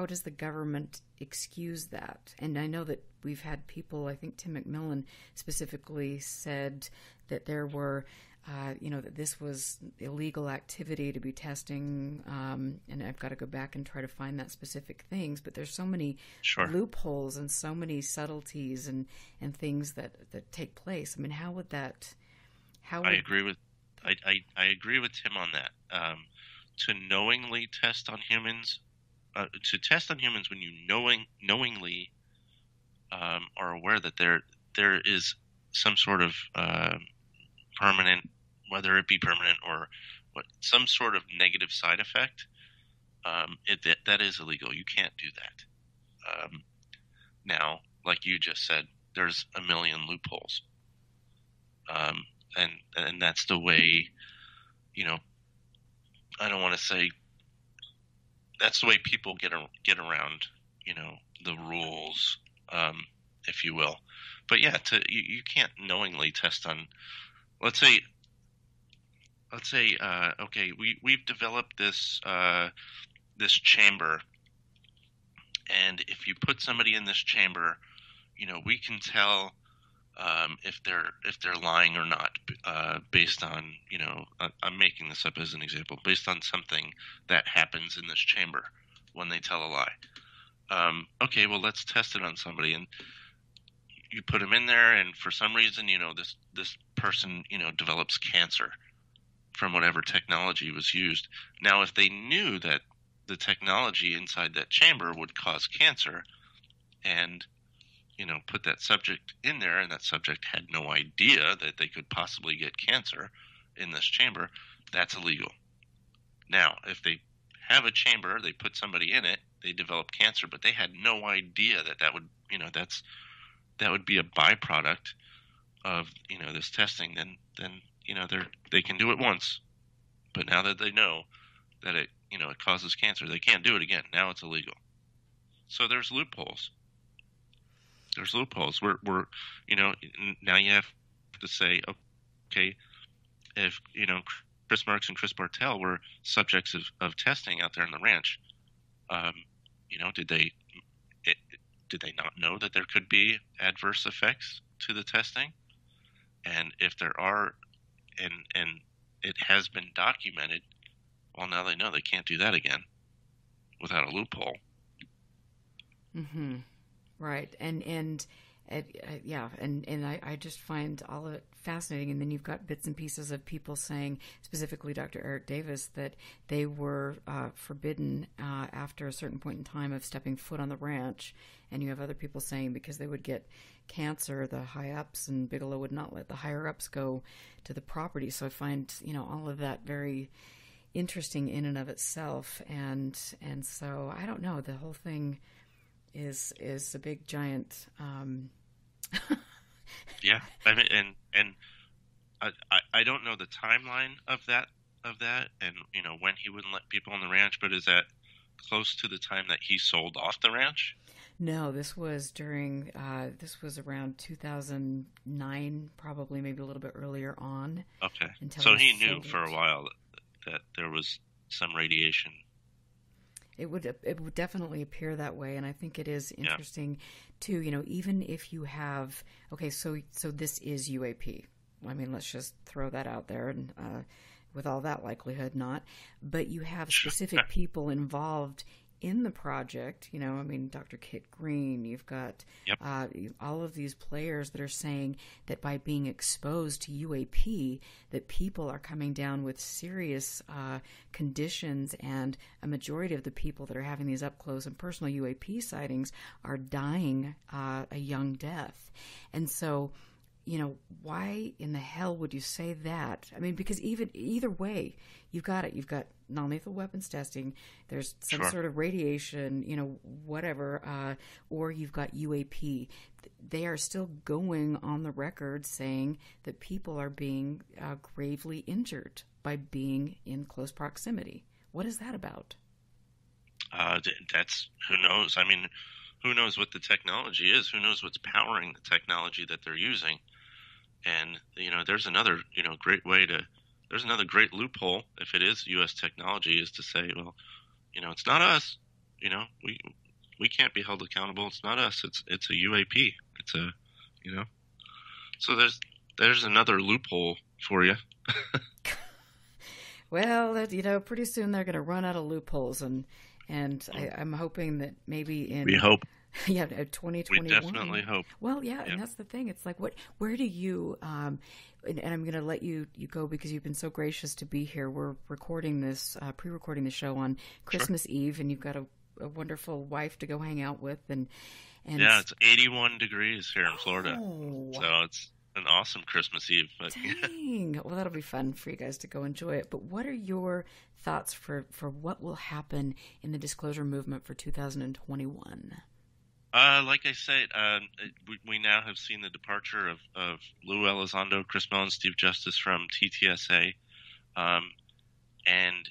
does the government excuse that? And I know that we've had people, I think Tim McMillan specifically said that there were that this was illegal activity to be testing, and I've got to go back and try to find that specific things. But there's so many sure. loopholes and so many subtleties and things that take place. I mean, how would that? I agree with Tim on that. To knowingly test on humans, to test on humans when you knowingly are aware that there is some sort of permanent, whether it be permanent or some sort of negative side effect, that is illegal. You can't do that. Now, like you just said, there's a million loopholes, and that's the way. I don't want to say that's the way people get around, the rules, if you will. But yeah, you can't knowingly test on. Let's say, okay, we've developed this chamber, and if you put somebody in this chamber, we can tell if they're lying or not, based on I'm making this up as an example, based on something that happens in this chamber when they tell a lie. Okay, well, let's test it on somebody, and you put them in there, and for some reason, this person, develops cancer from whatever technology was used. Now, if they knew that the technology inside that chamber would cause cancer, and put that subject in there, and that subject had no idea that they could possibly get cancer in this chamber, that's illegal. Now, if they have a chamber, they put somebody in it, they develop cancer, but they had no idea that would, that would be a byproduct of, this testing, then they can do it once, but now that they know that it causes cancer, they can't do it again. Now it's illegal. So there's loopholes. We're now you have to say, okay, if Chris Marx and Chris Bartell were subjects of testing out there on the ranch, did they not know that there could be adverse effects to the testing? And if there are, and it has been documented, well, now they know they can't do that again without a loophole. Mm-hmm. Right. And I just find all of it fascinating. And then you've got bits and pieces of people saying, specifically Dr. Eric Davis, that they were forbidden after a certain point in time of stepping foot on the ranch. And you have other people saying because they would get cancer, the high-ups, and Bigelow would not let the higher-ups go to the property. So I find, all of that very interesting in and of itself. And so I don't know, the whole thing is a big giant yeah, I mean, and I don't know the timeline of that and when he wouldn't let people on the ranch, but is that close to the time that he sold off the ranch? No, this was during this was around 2009, probably maybe a little bit earlier on. Okay, so he knew for a while that there was some radiation. It would definitely appear that way, and I think it is interesting too. Even if you have so this is UAP. I mean, let's just throw that out there, and with all that likelihood, not. But you have specific people involved in the project, you know, I mean, Dr. Kit Green, you've got all of these players that are saying that by being exposed to UAP, that people are coming down with serious conditions, and a majority of the people that are having these up close and personal UAP sightings are dying a young death. And so, you know, why in the hell would you say that? I mean, because either way, you've got it. You've got non-lethal weapons testing. There's some sort of radiation, you know, whatever, or you've got UAP. They are still going on the record saying that people are being gravely injured by being in close proximity. What is that about? That's, who knows? I mean, who knows what the technology is? Who knows what's powering the technology that they're using? And, you know, there's another, you know, there's another great loophole, if it is U.S. technology, is to say, well, you know, it's not us. You know, we can't be held accountable. It's not us. It's a UAP. It's a, you know. So there's another loophole for you. Well, you know, pretty soon they're going to run out of loopholes, and I'm hoping that maybe we hope. Yeah, 2021. We definitely hope. Well, yeah, and that's the thing. It's like, where do you, and I'm going to let you go because you've been so gracious to be here. We're recording this, pre-recording the show on Christmas Eve, and you've got a wonderful wife to go hang out with. And yeah, it's 81 degrees here in Florida. Oh. So it's an awesome Christmas Eve. But, dang. Well, that'll be fun for you guys to go enjoy it. But what are your thoughts for what will happen in the disclosure movement for 2021? Like I said, we now have seen the departure of Lou Elizondo, Chris Mellon, Steve Justice from TTSA. And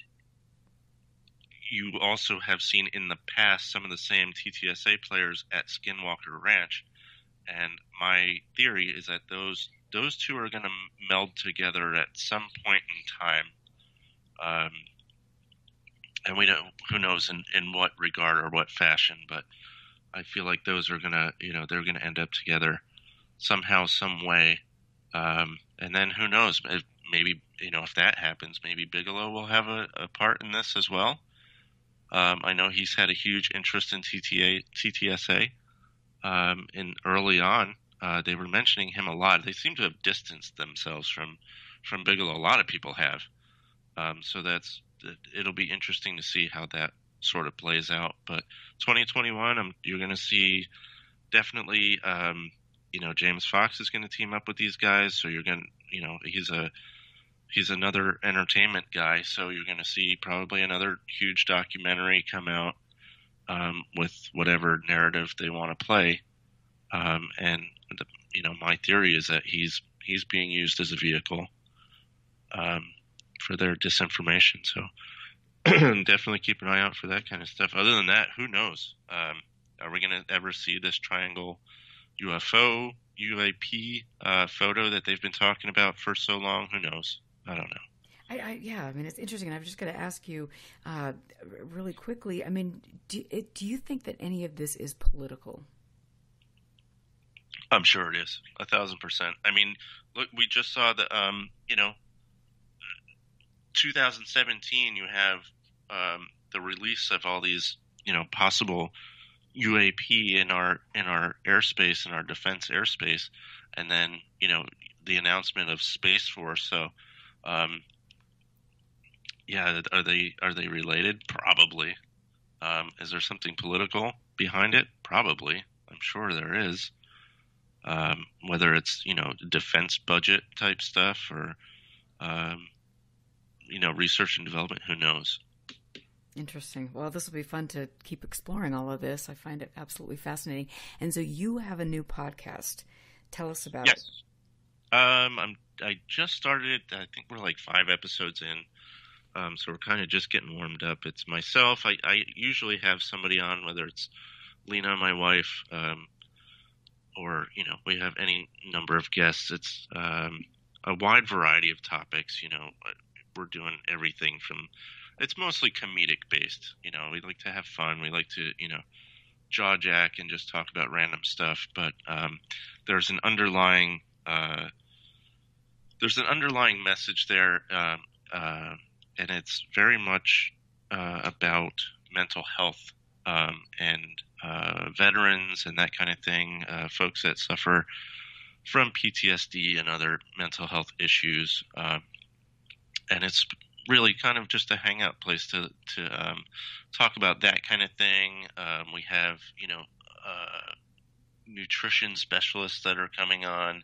you also have seen in the past some of the same TTSA players at Skinwalker Ranch. And my theory is that those two are going to meld together at some point in time. And we don't, who knows in what regard or what fashion, but I feel like those are gonna, you know, they're gonna end up together somehow, some way. And then who knows? Maybe, you know, if that happens, maybe Bigelow will have a part in this as well. I know he's had a huge interest in TTSA. And early on, they were mentioning him a lot. They seem to have distanced themselves from Bigelow. A lot of people have. So it'll be interesting to see how that sort of plays out. But 2021, you're going to see definitely, you know, James Fox is going to team up with these guys. So you're going to, you know, he's another entertainment guy. So you're going to see probably another huge documentary come out with whatever narrative they want to play. And you know, my theory is that he's being used as a vehicle for their disinformation. So definitely keep an eye out for that kind of stuff. Other than that, who knows? Are we going to ever see this triangle UFO, UAP photo that they've been talking about for so long? Who knows? I don't know. Yeah, I mean, it's interesting. I've just got to ask you really quickly. I mean, do you think that any of this is political? I'm sure it is, 1,000%. I mean, look, we just saw the, you know, 2017. You have the release of all these, you know, possible UAP in our airspace, in our defense airspace, and then, you know, the announcement of Space Force. So, yeah, are they related? Probably. Is there something political behind it? Probably. I'm sure there is. Whether it's, you know, defense budget type stuff or, you know, research and development, who knows? Interesting. Well, this will be fun to keep exploring all of this. I find it absolutely fascinating. And so you have a new podcast. Tell us about it. I just started it. I think we're like 5 episodes in. So we're kind of just getting warmed up. It's myself. I usually have somebody on, whether it's Lena, my wife, or, you know, we have any number of guests. It's a wide variety of topics. You know, we're doing everything from, it's mostly comedic based. You know, we like to have fun. We like to, you know, jaw jack and just talk about random stuff. But there's an underlying message there, and it's very much about mental health and veterans and that kind of thing, folks that suffer from PTSD and other mental health issues. And it's really kind of just a hangout place to talk about that kind of thing. We have, nutrition specialists that are coming on,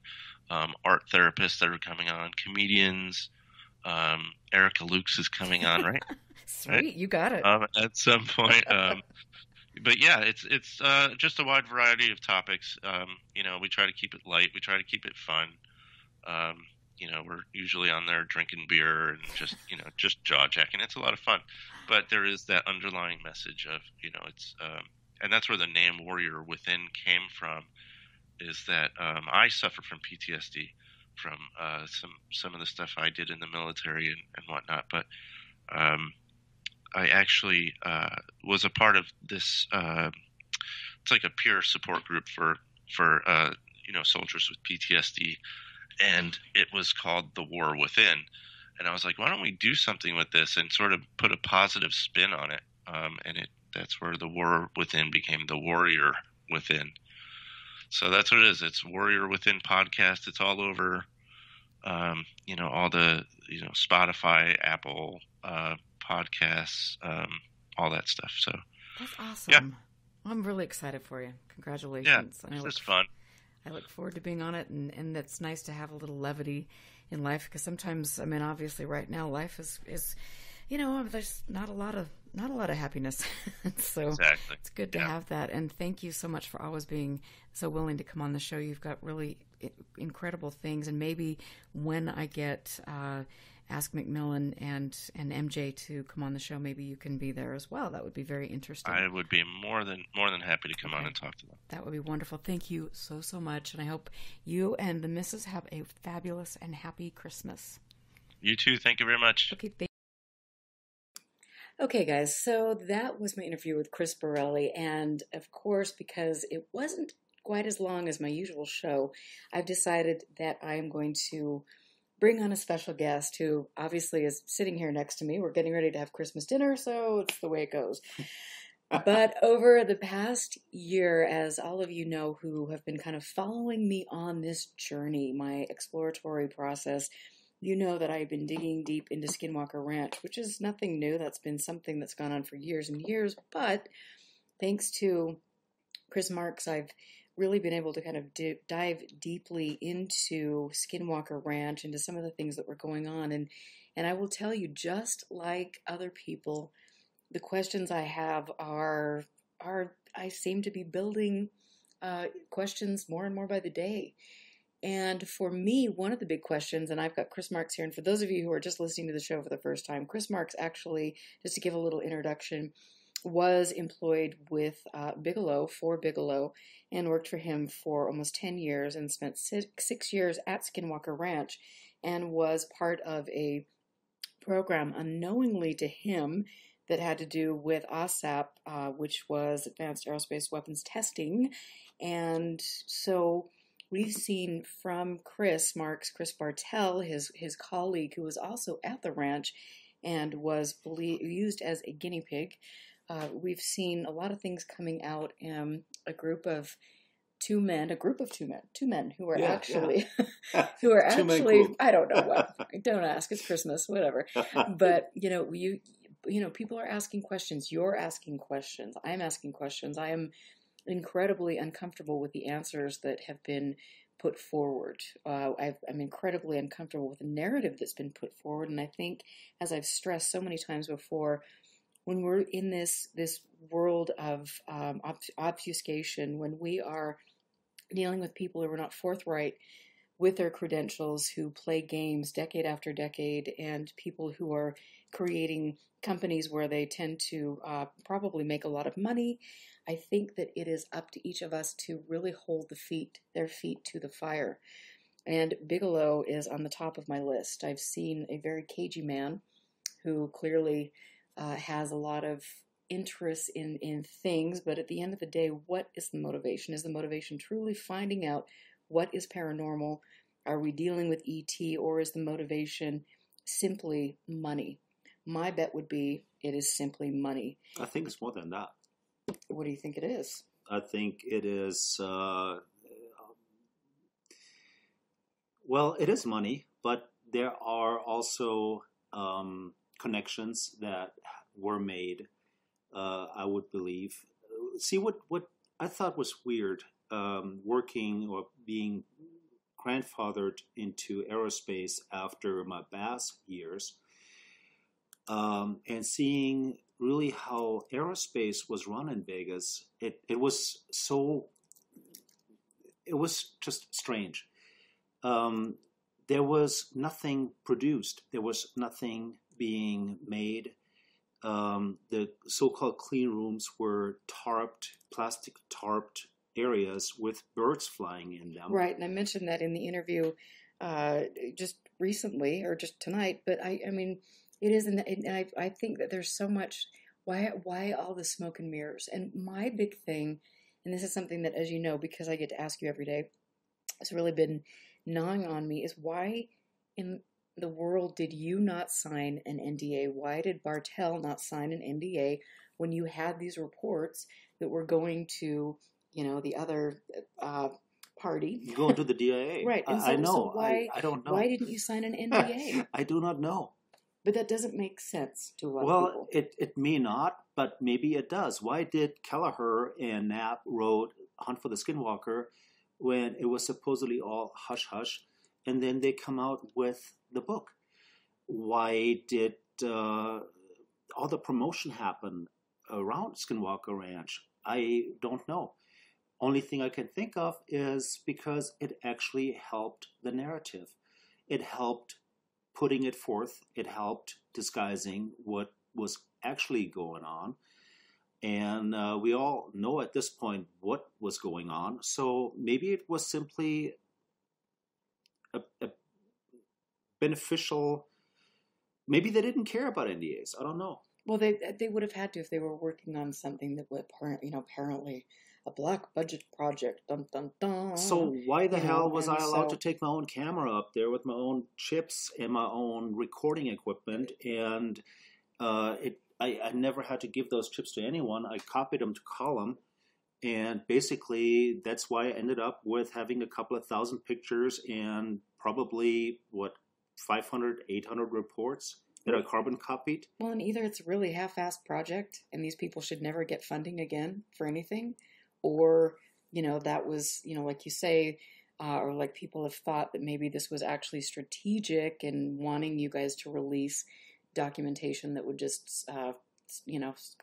art therapists that are coming on, comedians. Erica Lukes is coming on, right? Sweet, right? You got it. At some point. But yeah, it's just a wide variety of topics. We try to keep it light. We try to keep it fun. We're usually on there drinking beer and just jaw jacking. It's a lot of fun, but there is that underlying message of, and that's where the name Warrior Within came from, is that I suffer from PTSD from some of the stuff I did in the military and whatnot. But I actually was a part of this. It's like a peer support group for soldiers with PTSD, and it was called The War Within. And I was like, why don't we do something with this and sort of put a positive spin on it? That's where The War Within became The Warrior Within. So that's what it is. It's Warrior Within podcast. It's all over, all the, Spotify, Apple podcasts, all that stuff. So that's awesome. Yeah. I'm really excited for you. Congratulations. Yeah, it's fun. I look forward to being on it, and it's nice to have a little levity in life, because sometimes, obviously right now life is there's not a lot of happiness. So exactly. It's good to have that. And thank you so much for always being so willing to come on the show. You've got really incredible things, and maybe when I get Ask McMillan and MJ to come on the show, maybe you can be there as well. That would be very interesting. I would be more than happy to come on and talk to them. That would be wonderful. Thank you so much, and I hope you and the missus have a fabulous and happy Christmas. You too. Thank you very much. Okay, guys, so that was my interview with Chris Borelli, and of course, because it wasn't quite as long as my usual show, I've decided that I am going to bring on a special guest who obviously is sitting here next to me. We're getting ready to have Christmas dinner, so it's the way it goes. But over the past year, as all of you know who have been kind of following me on this journey, my exploratory process, you know that I've been digging deep into Skinwalker Ranch, which is nothing new. That's been something that's gone on for years and years. But thanks to Chris Marx, I've really been able to kind of dive deeply into Skinwalker Ranch, into some of the things that were going on. And I will tell you, just like other people, the questions I have are I seem to be building questions more and more by the day. And for me, one of the big questions, and I've got Chris Marx here, and for those of you who are just listening to the show for the first time, Chris Marx actually, just to give a little introduction, was employed with Bigelow, and worked for him for almost 10 years and spent 6 years at Skinwalker Ranch, and was part of a program unknowingly to him that had to do with OSAP, which was Advanced Aerospace Weapons Testing. And so we've seen from Chris Marx, Chris Bartell, his colleague, who was also at the ranch and was used as a guinea pig. We've seen a lot of things coming out. A group of two men who are actually who are actually, I don't know what. Don't ask. It's Christmas, whatever. But people are asking questions. You're asking questions. I'm asking questions. I am incredibly uncomfortable with the answers that have been put forward. I'm incredibly uncomfortable with the narrative that's been put forward. And I think, as I've stressed so many times before, when we're in this world of obfuscation, when we are dealing with people who are not forthright with their credentials, who play games decade after decade, and people who are creating companies where they tend to probably make a lot of money, I think that it is up to each of us to really hold their feet to the fire. And Bigelow is on the top of my list. I've seen a very cagey man who clearly has a lot of interest in things, but at the end of the day, what is the motivation? Is the motivation truly finding out what is paranormal? Are we dealing with ET, or is the motivation simply money? My bet would be it is simply money. I think it's more than that. What do you think it is? I think it is, well, it is money, but there are also connections that were made, I would believe. See, what I thought was weird, working or being grandfathered into aerospace after my BAS years, and seeing really how aerospace was run in Vegas, it was just strange. There was nothing produced. There was nothing being made. The so-called clean rooms were plastic tarped areas with birds flying in them. Right, and I mentioned that in the interview just recently, or just tonight, but I mean, it is, and I think that there's so much, why all the smoke and mirrors? And my big thing, and this is something that, as you know, because I get to ask you every day, it's really been gnawing on me, is why in the world did you not sign an NDA? Why did Bartell not sign an NDA when you had these reports that were going to, the other party? Going to the DIA. Right. And I know. So why, I don't know. Why didn't you sign an NDA? I do not know. But that doesn't make sense to a lot of people. Well, it may not, but maybe it does. Why did Kelleher and Knapp wrote Hunt for the Skinwalker when it was supposedly all hush-hush, and then they come out with the book? Why did all the promotion happen around Skinwalker Ranch? I don't know. Only thing I can think of is because it actually helped the narrative. It helped putting it forth. It helped disguising what was actually going on. And we all know at this point what was going on. So maybe it was simply a beneficial. Maybe they didn't care about NDAs. I don't know. Well, they would have had to if they were working on something that would apparently a black budget project. Dun, dun, dun. So why the hell was I allowed to take my own camera up there with my own chips and my own recording equipment? And I never had to give those chips to anyone. I copied them to Column. And basically, that's why I ended up with having a couple of thousand pictures and probably, 500, 800 reports that I carbon copied. Well, and either it's a really half-assed project and these people should never get funding again for anything, or, that was, like you say, or like people have thought that maybe this was actually strategic and wanting you guys to release documentation that would just,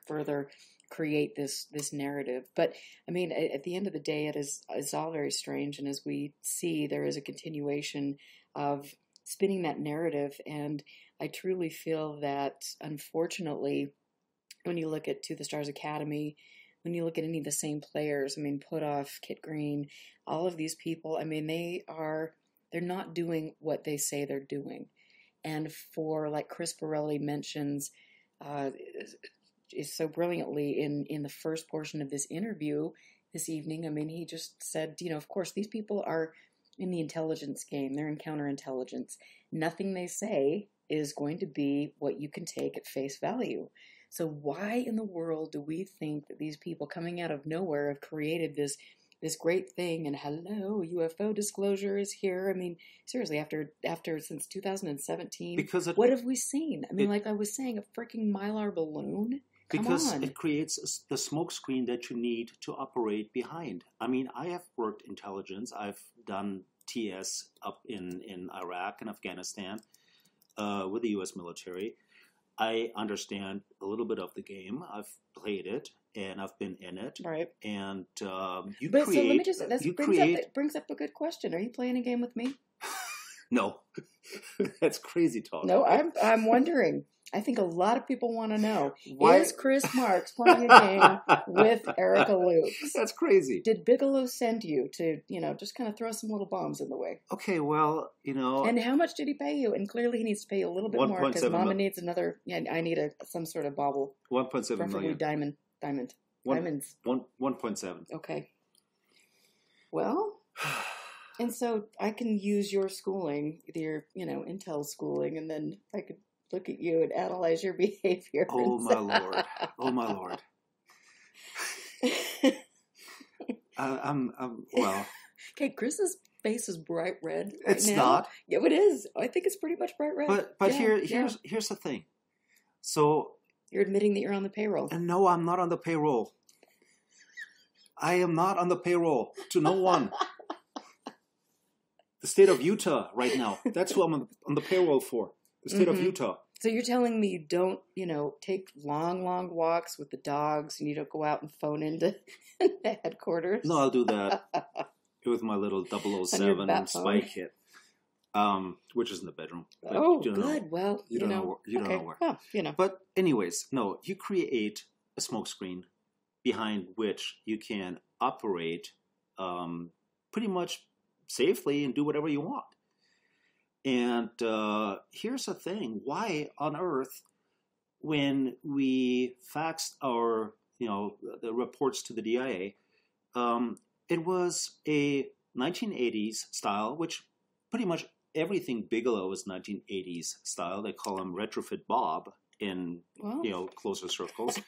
further create this narrative. But I mean, at the end of the day, it's all very strange. And as we see, there is a continuation of spinning that narrative. And I truly feel that, unfortunately, when you look at To the Stars Academy, when you look at any of the same players, I mean, Putoff, Kit Green, all of these people, I mean, they're not doing what they say they're doing. And for, like Chris Borelli mentions so brilliantly in the first portion of this interview this evening, I mean, he just said, of course, these people are in the intelligence game. They're in counterintelligence. Nothing they say is going to be what you can take at face value. So why in the world do we think that these people coming out of nowhere have created this great thing? And hello, UFO disclosure is here. I mean, seriously, after since 2017, what have we seen? I mean, like I was saying, a freaking Mylar balloon. Because it creates the smoke screen that you need to operate behind. I mean, I have worked intelligence. I've done TS up in Iraq and Afghanistan with the U.S. military. I understand a little bit of the game. I've played it and I've been in it. Right. And so let me just, that brings up a good question. Are you playing a game with me? No. That's crazy talk. No, I'm wondering. I think a lot of people want to know, is Chris Marx playing a game with Erica Lukes? That's crazy. Did Bigelow send you to, just kind of throw some little bombs in the way? Okay, well, And how much did he pay you? And clearly he needs to pay you a little bit more because Mama needs another, I need some sort of bauble. 1.7 preferably million. Diamonds. 1.7. Okay. Well, and so I can use your schooling, your, Intel schooling, and then I could look at you and analyze your behavior. Oh, my Lord. Oh, my Lord. Well. Okay, Chris's face is bright red. It's now. not. Yeah, it is. I think it's pretty much bright red. But here's the thing. So you're admitting that you're on the payroll. And no, I'm not on the payroll. I am not on the payroll to no one. The state of Utah right now. That's who I'm on the payroll for. The state of Utah. So you're telling me you don't, take long walks with the dogs and you don't go out and phone into the headquarters? No, I'll do that with my little 007 spy kit, which is in the bedroom. But good. Well, you don't know where. Well, But anyways, no, you create a smokescreen behind which you can operate pretty much safely and do whatever you want. And here's the thing. Why on earth, when we faxed our, the reports to the DIA, it was a 1980s style, which pretty much everything Bigelow is 1980s style. They call him Retrofit Bob in, closer circles.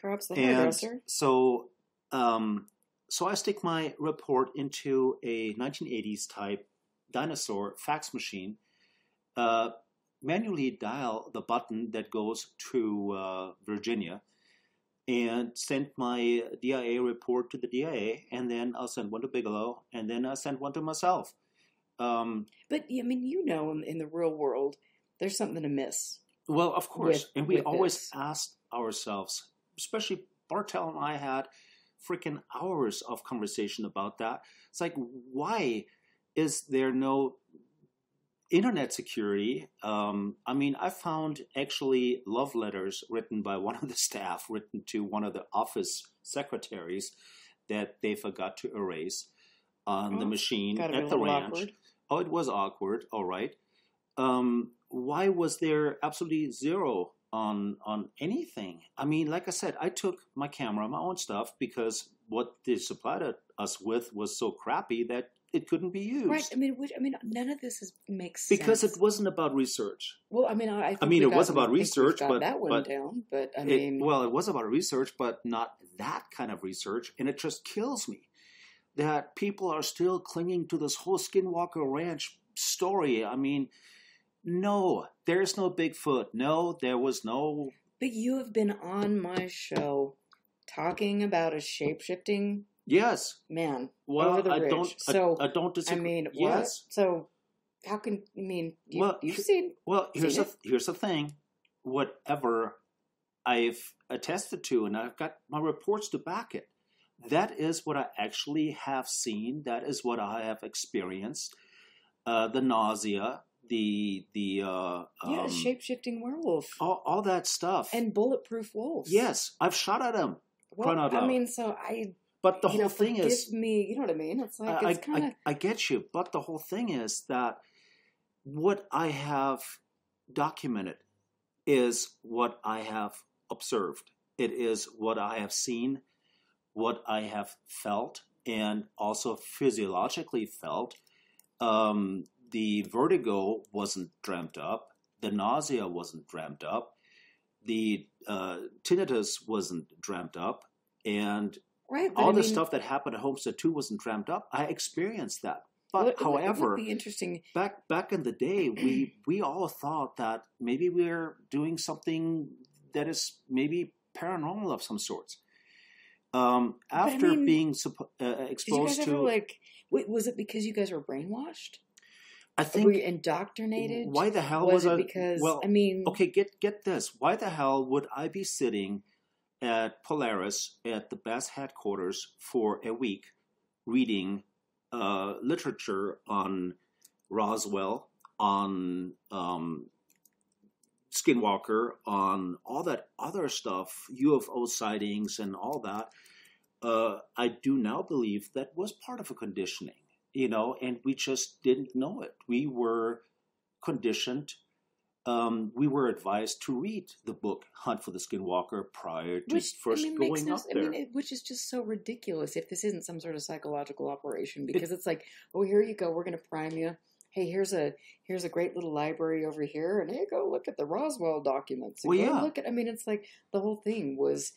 Perhaps the hairdresser. So I stick my report into a 1980s type dinosaur fax machine, manually dial the button that goes to Virginia, and send my DIA report to the DIA, and then I'll send one to Bigelow, and then I'll send one to myself. But, in the real world, there's something amiss. Well, of course. And we always asked ourselves, especially Bartel and I had freaking hours of conversation about that. It's like, why is there no internet security? I found actually love letters written by one of the staff, written to one of the office secretaries that they forgot to erase on the machine at the ranch. Awkward. Oh, it was awkward. All right. Why was there absolutely zero on anything? Like I said, I took my camera, my own stuff, because what they supplied us with was so crappy that it couldn't be used. Right. None of this makes sense. Because it sense. wasn't about research. Well, I think it was about research, but that one down. But it was about research, but not that kind of research, and it just kills me that people are still clinging to this whole Skinwalker Ranch story. No, there's no Bigfoot. No, there was no. But you have been on my show talking about a shape-shifting. Yes. Man, well, over the ridge. I don't disagree. Yes. What? So, how can you've seen? Well, here's the thing. Whatever I've attested to, and I've got my reports to back it. That is what I actually have seen. That is what I have experienced. The nausea, the shape-shifting werewolf, all that stuff, and bulletproof wolves. Yes, I've shot at them. Well, But the whole thing is, me, you know what I mean? It's like it's kind of. I get you, but the whole thing is that what I have documented is what I have observed. It is what I have seen, what I have felt, and also physiologically felt. The vertigo wasn't dreamt up. The nausea wasn't dreamt up. The tinnitus wasn't dreamt up. And all the stuff that happened at Homestead 2 wasn't dreamt up. I experienced that. But however, it would be interesting. Back in the day, we all thought that maybe we're doing something that is maybe paranormal of some sorts. After being exposed did you guys ever was it because you guys were brainwashed? I think. Were you indoctrinated? Why the hell was it? Because okay, get this. Why the hell would I be sitting at Polaris at the Bass headquarters for a week reading literature on Roswell, on Skinwalker, on all that other stuff, UFO sightings and all that? I do now believe that was part of a conditioning, and we just didn't know it. We were conditioned. We were advised to read the book Hunt for the Skinwalker prior to going up there. Which is just so ridiculous if this isn't some sort of psychological operation, because it's like, oh, here you go, we're going to prime you. Hey, here's a great little library over here, and hey, go look at the Roswell documents. And look at. It's like the whole thing was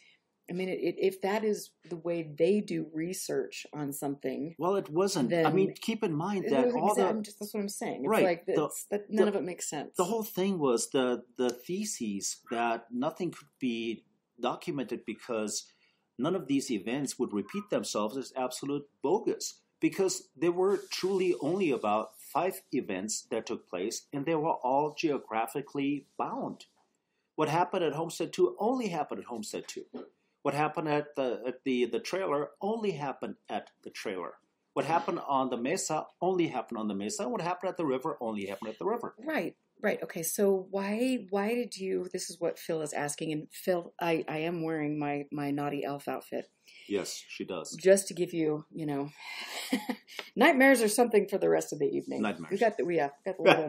I mean, if that is the way they do research on something, well, it wasn't. I then mean, keep in mind that all that's what I'm saying. It's right, like that none of it makes sense. the whole thing was the theses that nothing could be documented because none of these events would repeat themselves is absolute bogus. Because there were truly only about 5 events that took place, and they were all geographically bound. What happened at Homestead 2 only happened at Homestead 2. What happened at the trailer only happened at the trailer. What happened on the mesa only happened on the mesa. What happened at the river only happened at the river. Right. Okay. So why did you? This is what Phil is asking, and Phil, I am wearing my naughty elf outfit. Yes, she does. Just to give you, nightmares or something for the rest of the evening. Nightmares. We got the little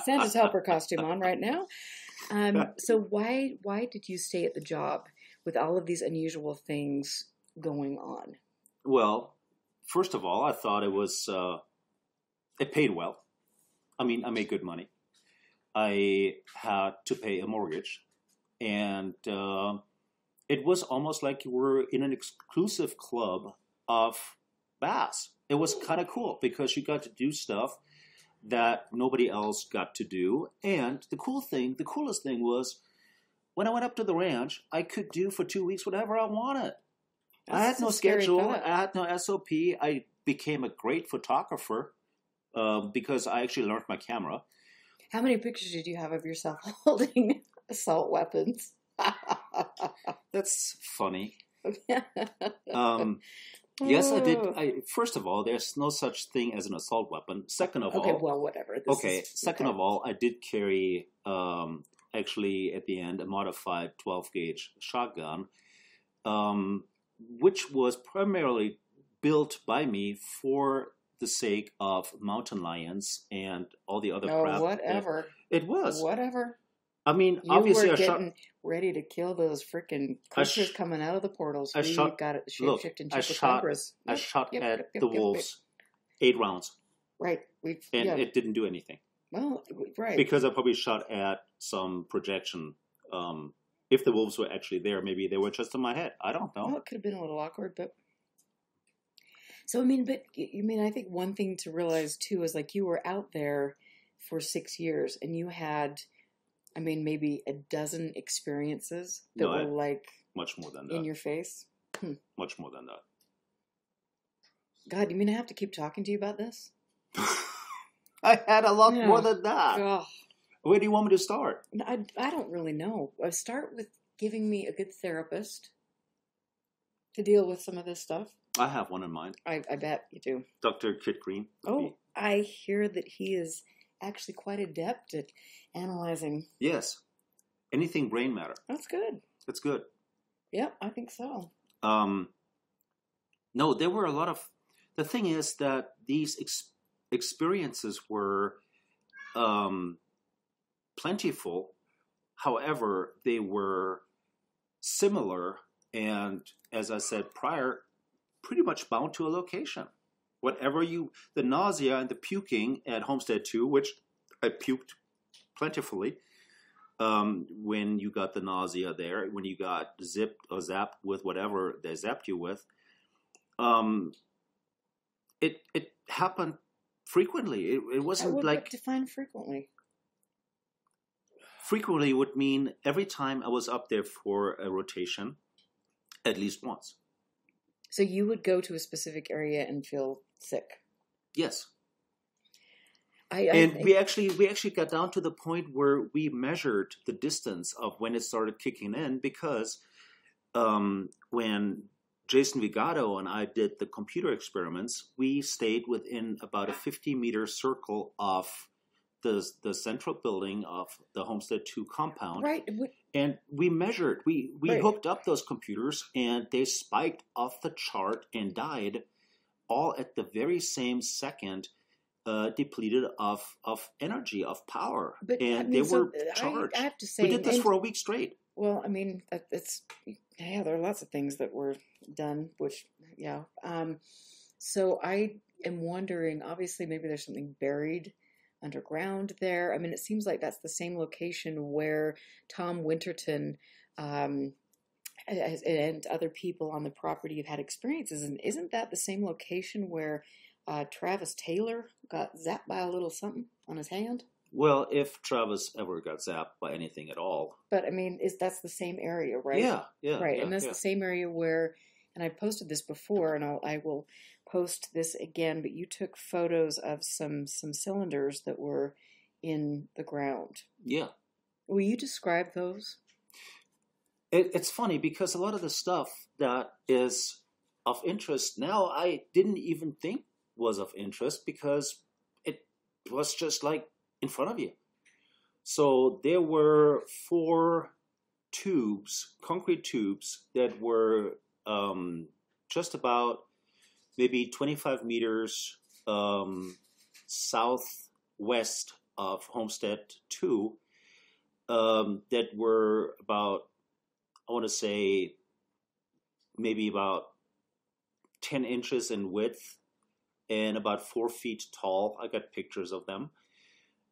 Santa's helper costume on right now. So why did you stay at the job with all of these unusual things going on? Well, first of all, I thought it paid well. I mean, I made good money. I had to pay a mortgage, and it was almost like you were in an exclusive club of bass. It was kind of cool because you got to do stuff that nobody else got to do. And the coolest thing was when I went up to the ranch, I could do for 2 weeks whatever I wanted. I had no schedule. I had no SOP. I became a great photographer because I actually learned my camera. How many pictures did you have of yourself holding assault weapons? That's funny. Yes, I did. First of all, there's no such thing as an assault weapon. Second of all... Okay, well, whatever. Second of all, I did carry, actually, at the end, a modified 12-gauge shotgun, which was primarily built by me for the sake of mountain lions and all the other crap. Whatever. It was. Whatever. I mean, you obviously, were getting ready to kill those freaking creatures coming out of the portals. I shot at the wolves 8 rounds. Right. It didn't do anything. Well, right. Because I probably shot at some projection. If the wolves were actually there, maybe they were just in my head. I don't know. Well, it could have been a little awkward, but... So, I think one thing to realize, too, is like you were out there for 6 years and you had, maybe a dozen experiences that were like... Much more than that. In your face? Much more than that. God, you mean I have to keep talking to you about this? I had a lot more than that. Ugh. Where do you want me to start? I don't really know. I start with giving me a good therapist to deal with some of this stuff. I have one in mind. I bet you do. Dr. Kit Green. Oh, I hear that he is actually quite adept at analyzing. Yes. Anything brain matter. That's good. That's good. Yeah, I think so. No, there were a lot of... The thing is that these experiences were plentiful. However, they were similar and, as I said prior, pretty much bound to a location. The nausea and the puking at Homestead 2, which I puked plentifully when you got the nausea there, when you got zipped or zapped with whatever they zapped you with, it happened frequently. It wasn't like... define frequently. Frequently would mean every time I was up there for a rotation, at least once. So you would go to a specific area and feel sick? Yes. We actually got down to the point where we measured the distance of when it started kicking in because when Jason Vigato and I did the computer experiments, we stayed within about a 50-meter circle of the central building of the Homestead 2 compound. Right. And we measured. We right. hooked up those computers, and they spiked off the chart and died all at the very same second, depleted of energy, of power. But, they were charged. I have to say... We did this for a week straight. Well, there are lots of things that were done, which, so I am wondering, obviously, maybe there's something buried underground there. It seems like that's the same location where Tom Winterton and other people on the property have had experiences. And isn't that the same location where Travis Taylor got zapped by a little something on his hand? Well, if Travis ever got zapped by anything at all. But I mean, that's the same area, right? Yeah. Right, yeah, and that's yeah. the same area where, and I posted this before, and I will post this again, but you took photos of some cylinders that were in the ground. Yeah. Will you describe those? It's funny because a lot of the stuff that is of interest now, I didn't even think was of interest because it was just like in front of you. So there were 4 tubes, concrete tubes, that were just about maybe 25 meters southwest of Homestead 2 that were about, I want to say, maybe about 10 inches in width and about 4 feet tall. I got pictures of them.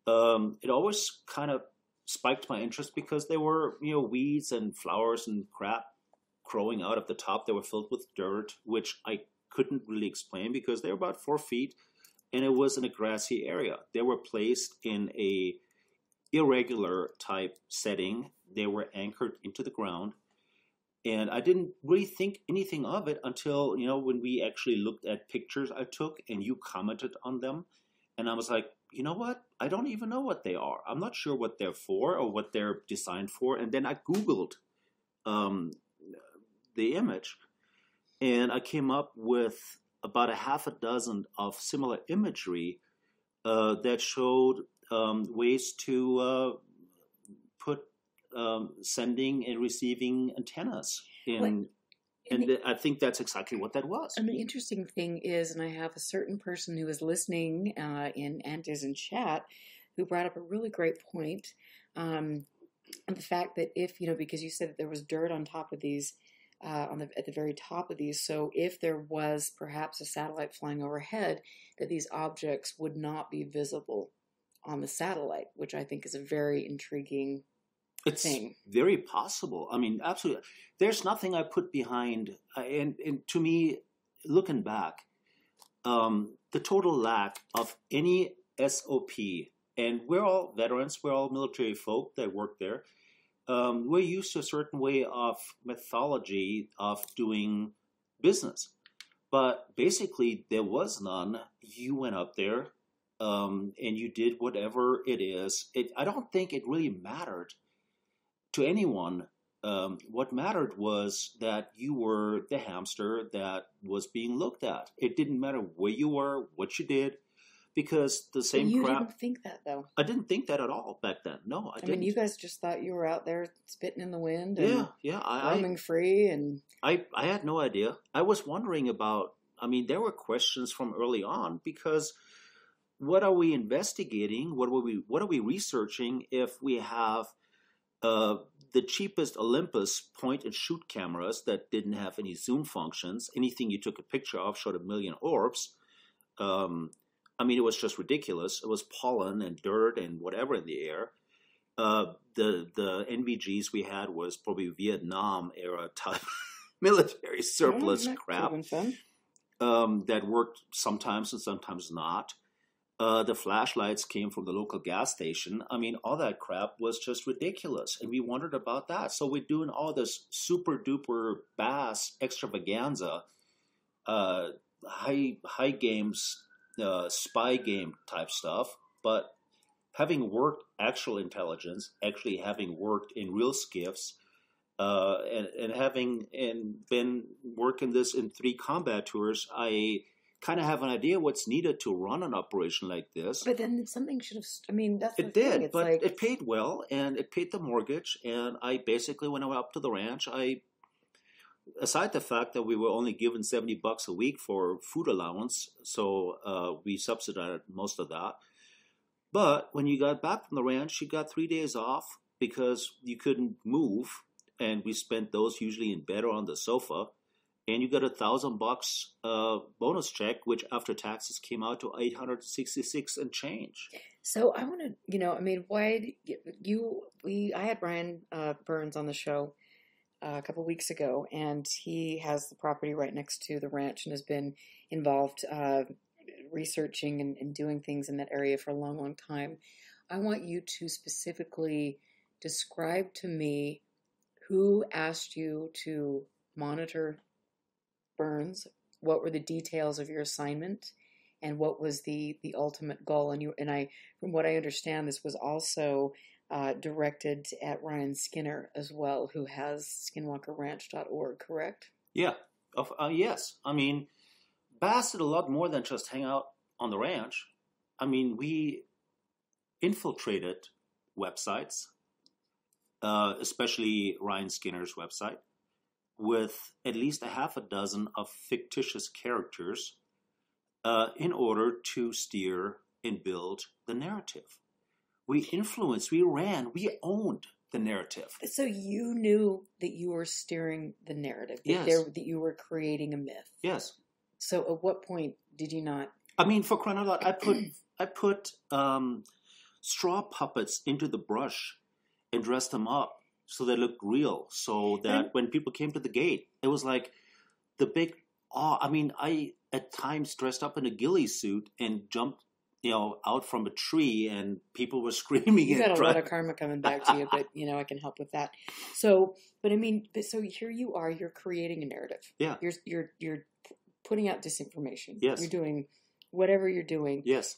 It always kind of spiked my interest because there were, weeds and flowers and crap growing out of the top. They were filled with dirt, which I couldn't really explain because they were about 4 feet, and it was in a grassy area. They were placed in a irregular type setting. They were anchored into the ground. And I didn't really think anything of it until, when we actually looked at pictures I took and you commented on them. And I was like, you know what? I don't even know what they are. I'm not sure what they're for or what they're designed for. And then I Googled the image, and I came up with about a half a dozen of similar imagery that showed ways to put sending and receiving antennas in. And I think that's exactly what that was. And the interesting thing is, and I have a certain person who is listening and is in chat who brought up a really great point. And the fact that if, because you said that there was dirt on top of these, at the very top of these, so if there was perhaps a satellite flying overhead, that these objects would not be visible on the satellite, which I think is a very intriguing thing. Very possible. I mean, absolutely. There's nothing I put behind, and to me, looking back, the total lack of any SOP, and we're all veterans, we're all military folk that work there. We're used to a certain way of methodology of doing business. But basically, there was none. You went up there, and you did whatever it is. I don't think it really mattered to anyone. What mattered was that you were the hamster that was being looked at. It didn't matter where you were, what you did, because the same you crap. You didn't think that, though. I didn't think that at all back then. No, I didn't. I mean, you guys just thought you were out there spitting in the wind and roaming free. And I had no idea. I was wondering about, there were questions from early on because what are we investigating? What are we researching if we have the cheapest Olympus point-and-shoot cameras that didn't have any zoom functions? Anything you took a picture of showed a million orbs. It was just ridiculous. It was pollen and dirt and whatever in the air. The NVGs we had was probably Vietnam-era type military surplus crap that worked sometimes and sometimes not. The flashlights came from the local gas station. All that crap was just ridiculous. And we wondered about that. So we're doing all this super duper bass extravaganza, high games, spy game type stuff. But having worked actual intelligence, actually having worked in real skiffs, and having been working this in 3 combat tours, I kind of have an idea what's needed to run an operation like this. But then something should have, that's it did, but it paid well, and it paid the mortgage, and I basically, when I went up to the ranch, aside the fact that we were only given $70 a week for food allowance, so we subsidized most of that. But when you got back from the ranch, you got 3 days off because you couldn't move, and we spent those usually in bed or on the sofa. And you got $1,000 bonus check, which after taxes came out to $866 and change. So I want to, why I had Brian Burns on the show a couple weeks ago, and he has the property right next to the ranch and has been involved researching and doing things in that area for a long, long time. I want you to specifically describe to me who asked you to monitor burns, what were the details of your assignment, and what was the ultimate goal. And from what I understand, this was also directed at Ryan Skinner as well, who has skinwalkerranch.org, correct? Yeah. Yes. I mean, Bass did a lot more than just hang out on the ranch. I mean, we infiltrated websites, especially Ryan Skinner's website, with at least a half a dozen of fictitious characters in order to steer and build the narrative. We influenced, we ran, we owned the narrative. So you knew that you were steering the narrative, Yes. that you were creating a myth. Yes. So at what point did you not? I mean, for crying out loud, I put straw puppets into the brush and dressed them up so they looked real, so that when people came to the gate, it was like the big awe. I mean, I at times dressed up in a ghillie suit and jumped, out from a tree, and people were screaming. You got a lot of karma coming back to you, but I can help with that. So, so here you are. You're creating a narrative. Yeah. You're putting out disinformation. Yes. You're doing whatever you're doing. Yes.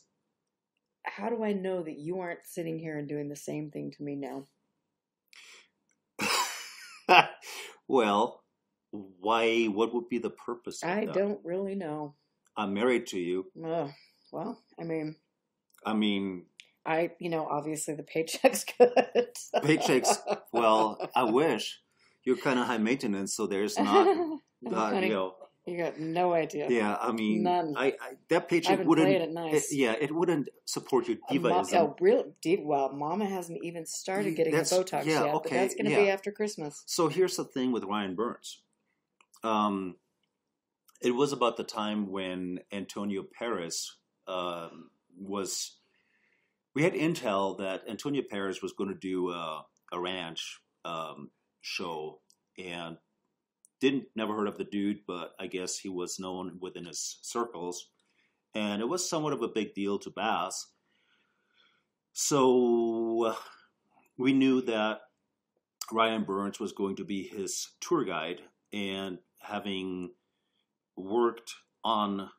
How do I know that you aren't sitting here and doing the same thing to me now? Well, why? What would be the purpose of I that? don't really know. I'm married to you. Well, I mean, obviously the paycheck's good. Paychecks. Well, I wish. You're kind of high maintenance, so there's not. Honey, you got no idea. Yeah, I mean, None. that paycheck I've been wouldn't. playing it nice. It wouldn't support your divaism. Well, Mama hasn't even started getting the Botox yet, but okay, that's going to be after Christmas. So here's the thing with Ryan Burns. It was about the time when Antonio Perez was. We had intel that Antonio Perez was going to do a ranch show, and never heard of the dude, but I guess he was known within his circles, and it was somewhat of a big deal to Bass. So we knew that Ryan Burns was going to be his tour guide, and having worked on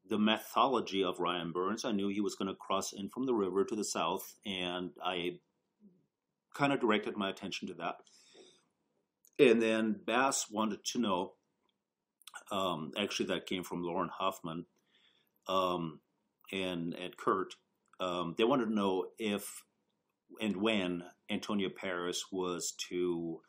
the methodology of Ryan Burns, I knew he was going to cross in from the river to the south, and I kind of directed my attention to that. And then Bass wanted to know, actually that came from Lauren Hoffman and Kurt. They wanted to know if and when Antonio Perez was to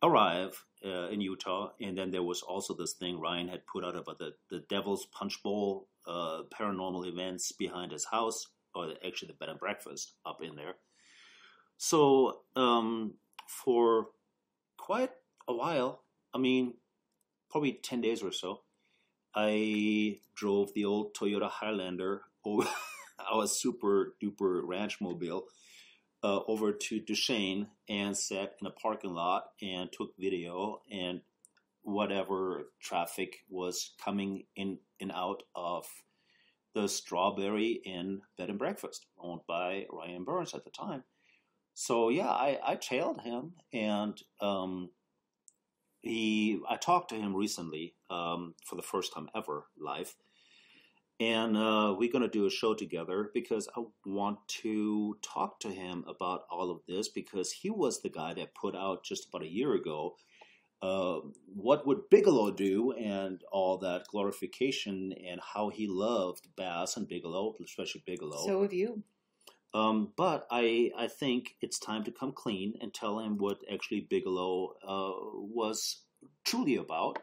arrive in Utah. And then there was also this thing Ryan had put out about the Devil's Punch Bowl paranormal events behind his house, or actually the bed and breakfast up in there. So for quite a while, I mean, probably 10 days or so, I drove the old Toyota Highlander, our super duper ranch mobile, over to Duchesne and sat in a parking lot and took video, and whatever traffic was coming in and out of the Strawberry Inn bed and breakfast owned by Ryan Burns at the time. So yeah, I tailed him, and I talked to him recently for the first time ever live, and we're going to do a show together because I want to talk to him about all of this, because he was the guy that put out just about a year ago what would Bigelow do, and all that glorification, and how he loved Bass and Bigelow, especially Bigelow. So have you. But I think it's time to come clean and tell him what actually Bigelow was truly about.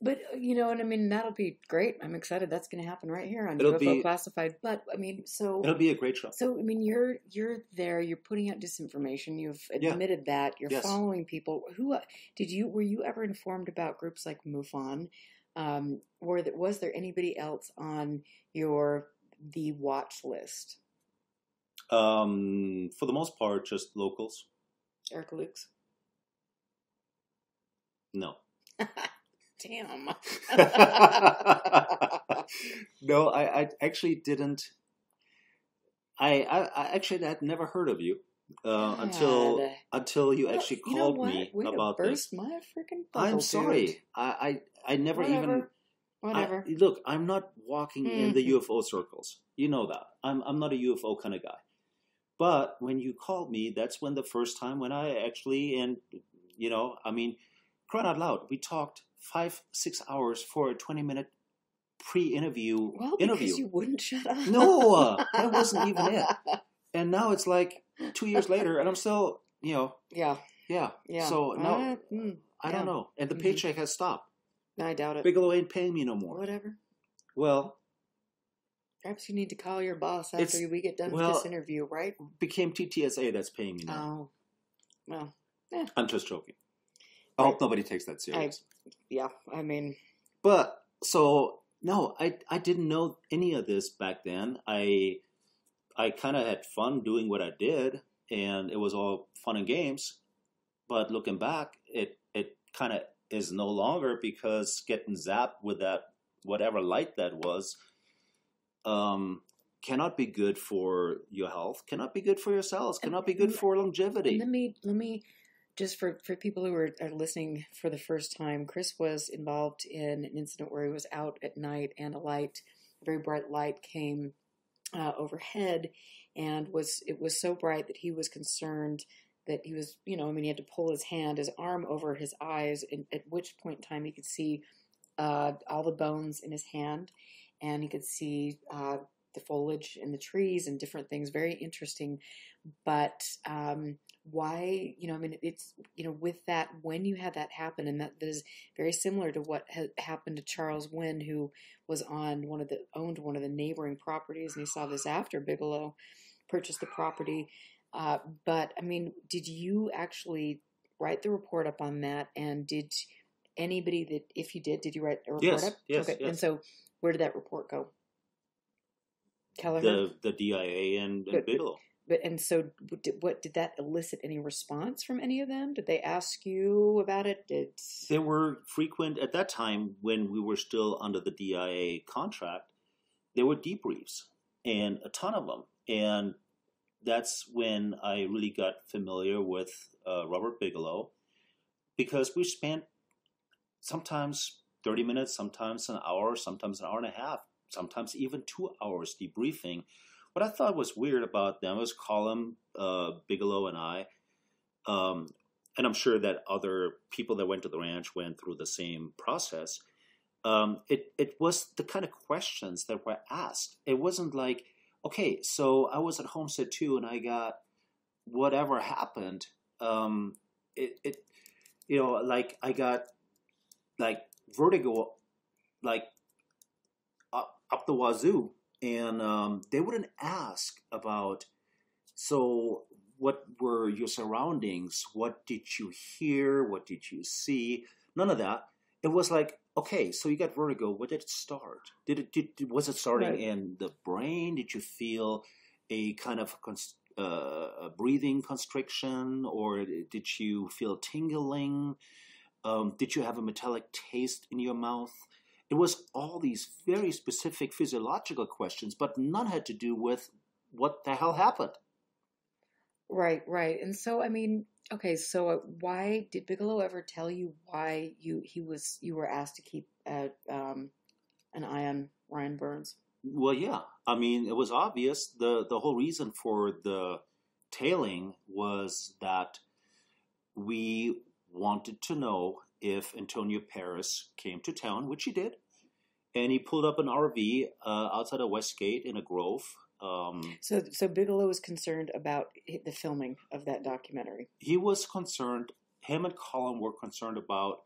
But, and I mean, that'll be great. I'm excited. That's going to happen right here on UFO Classified. But, I mean, it'll be a great show. So, I mean, you're there. You're putting out disinformation. You've admitted that. You're following people. Were you ever informed about groups like MUFON? Was there anybody else on the watch list? For the most part, just locals. Eric Lukes. No. Damn. No, I actually didn't. I actually had never heard of you until you actually called me Way about to burst this. my freaking bubble, I'm sorry. dude. I never even. Whatever. Look, I'm not walking in the UFO circles. You know that. I'm not a UFO kind of guy. But when you called me, that's when the first time when I actually, and I mean, crying out loud, we talked 5-6 hours for a 20-minute pre-interview interview. Because you wouldn't shut up. No, that wasn't even it. And now it's like 2 years later, and I'm still, Yeah. So now I don't know, and the paycheck has stopped. I doubt it. Bigelow ain't paying me no more. Whatever. Well, perhaps you need to call your boss after we get done with this interview, right? Became TTSA that's paying me now. Oh, well. I'm just joking. I hope nobody takes that serious. I mean. But, so, no, I didn't know any of this back then. I kind of had fun doing what I did, and it was all fun and games. But looking back, it kind of is no longer, because getting zapped with that, whatever light that was, cannot be good for your health, cannot be good for your cells, cannot be good for longevity. Let me just for people who are listening for the first time, Chris was involved in an incident where he was out at night, and a very bright light came overhead, and it was so bright that he was concerned that he was, he had to pull his arm over his eyes, at which point in time he could see all the bones in his hand, and he could see the foliage in the trees and different things. Very interesting. But why, it's, with that, when you had that happen, and that is very similar to what had happened to Charles Wynn, who was owned one of the neighboring properties, and he saw this after Bigelow purchased the property. But, did you actually write the report up on that? And did anybody if you did you write a report up? Yes, okay. Yes. And so where did that report go? Kelleher? The DIA and Bigelow. And so did that elicit any response from any of them? Did they ask you about it? There were frequent, at that time when we were still under the DIA contract, there were debriefs, and a ton of them. And that's when I really got familiar with Robert Bigelow, because we spent sometimes 30 minutes, sometimes an hour, sometimes an hour and a half, sometimes even 2 hours debriefing. What I thought was weird about them was Colin, Bigelow, and I, and I'm sure that other people that went to the ranch went through the same process. It was the kind of questions that were asked. It wasn't like, okay, so I was at Homestead 2 and I got whatever happened. Like I got like vertigo, like up the wazoo, and they wouldn't ask about, so what were your surroundings? What did you hear? What did you see? None of that. It was like, okay, so you got vertigo. Where did it start? Was it starting in the brain? Did you feel a kind of a breathing constriction, or did you feel tingling? Did you have a metallic taste in your mouth? It was all these very specific physiological questions, but none had to do with what the hell happened. Right. And so, okay, so why did Bigelow ever tell you why you were asked to keep an eye on Ryan Burns? Well, yeah. It was obvious. The whole reason for the tailing was that we wanted to know if Antonio Paris came to town, which he did, and he pulled up an RV outside of Westgate in a grove. So Bigelow was concerned about the filming of that documentary. He was concerned. Him and Colin were concerned about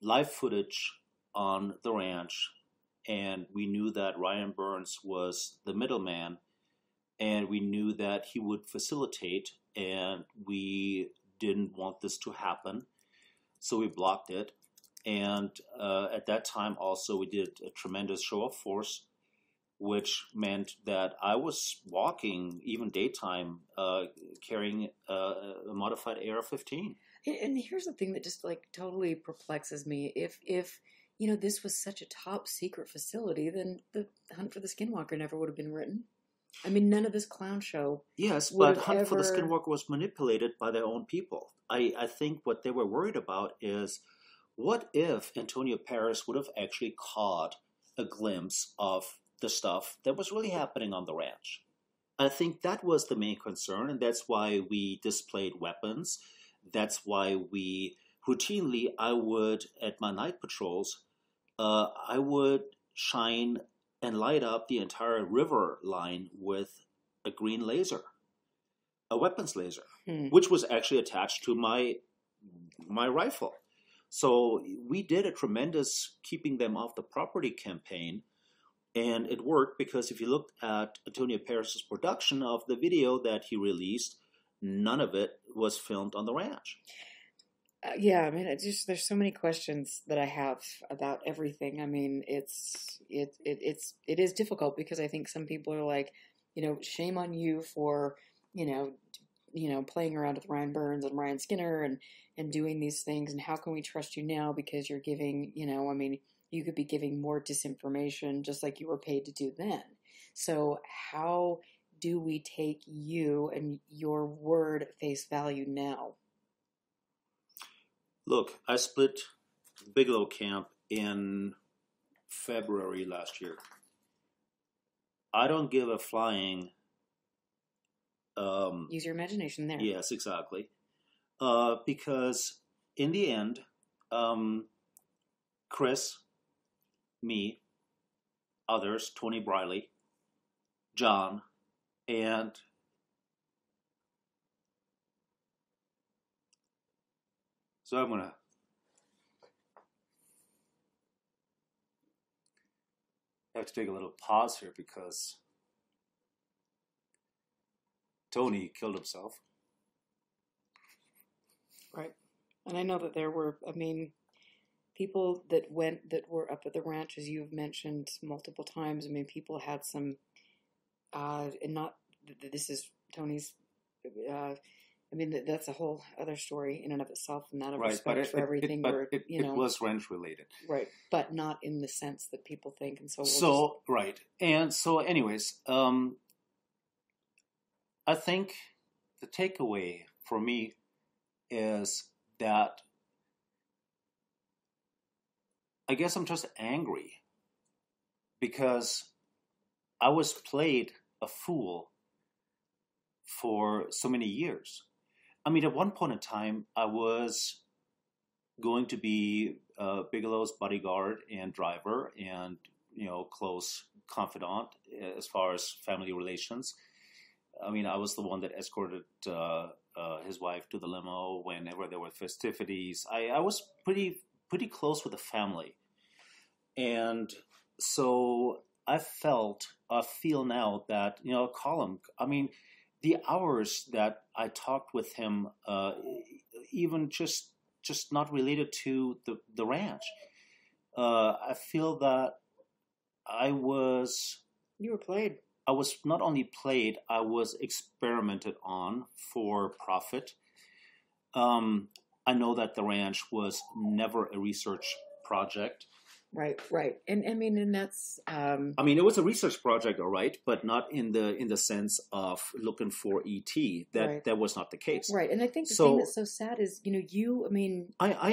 live footage on the ranch, and we knew that Ryan Burns was the middleman, and we knew that he would facilitate, and we didn't want this to happen, so we blocked it. And at that time also we did a tremendous show of force, which meant that I was walking, even daytime, carrying a modified AR-15. And here's the thing that just like totally perplexes me. If this was such a top secret facility, then the Hunt for the Skinwalker never would have been written. I mean, none of this clown show. Yes, but Hunt for the Skinwalker was manipulated by their own people. I think what they were worried about is, what if Antonio Paris would have actually caught a glimpse of the stuff that was really happening on the ranch? I think that was the main concern, and that's why we displayed weapons. That's why we routinely, I would, at my night patrols, I would shine and light up the entire river line with a green laser, a weapons laser, which was actually attached to my rifle. So we did a tremendous keeping them off the property campaign, and it worked because if you looked at Antonio Paris' production of the video that he released, none of it was filmed on the ranch. Yeah, I mean, there's so many questions that I have about everything. I mean, it is difficult because I think some people are like, shame on you for, playing around with Ryan Burns and Ryan Skinner and doing these things, and how can we trust you now because you're giving, I mean, you could be giving more disinformation just like you were paid to do then. So how do we take you and your word at face value now? Look, I split Bigelow Camp in February last year. I don't give a flying... Use your imagination there. Yes, exactly. Because in the end, Chris, me, others, Tony Briley, John, and so I'm going to have to take a little pause here because Tony killed himself. Right. And I know that there were, people that were up at the ranch, as you've mentioned multiple times. I mean, people had some, and not, this is Tony's, that's a whole other story in and of itself, and not a respect for everything. It was ranch related. Right. But not in the sense that people think. And right. And so anyways, I think the takeaway for me is that I guess I'm just angry because I was played a fool for so many years. I mean, at one point in time, I was going to be Bigelow's bodyguard and driver and, close confidant as far as family relations. I mean, I was the one that escorted his wife to the limo whenever there were festivities. I was pretty close with the family. And so I feel now that, Colin, I mean, the hours that I talked with him, even just not related to the ranch, I feel that you were played. I was not only played, I was experimented on for profit. I know that the ranch was never a research project. Right. And and that's... it was a research project, all right, but not in the sense of looking for ET. That was not the case. Right. And I think the thing that's so sad is,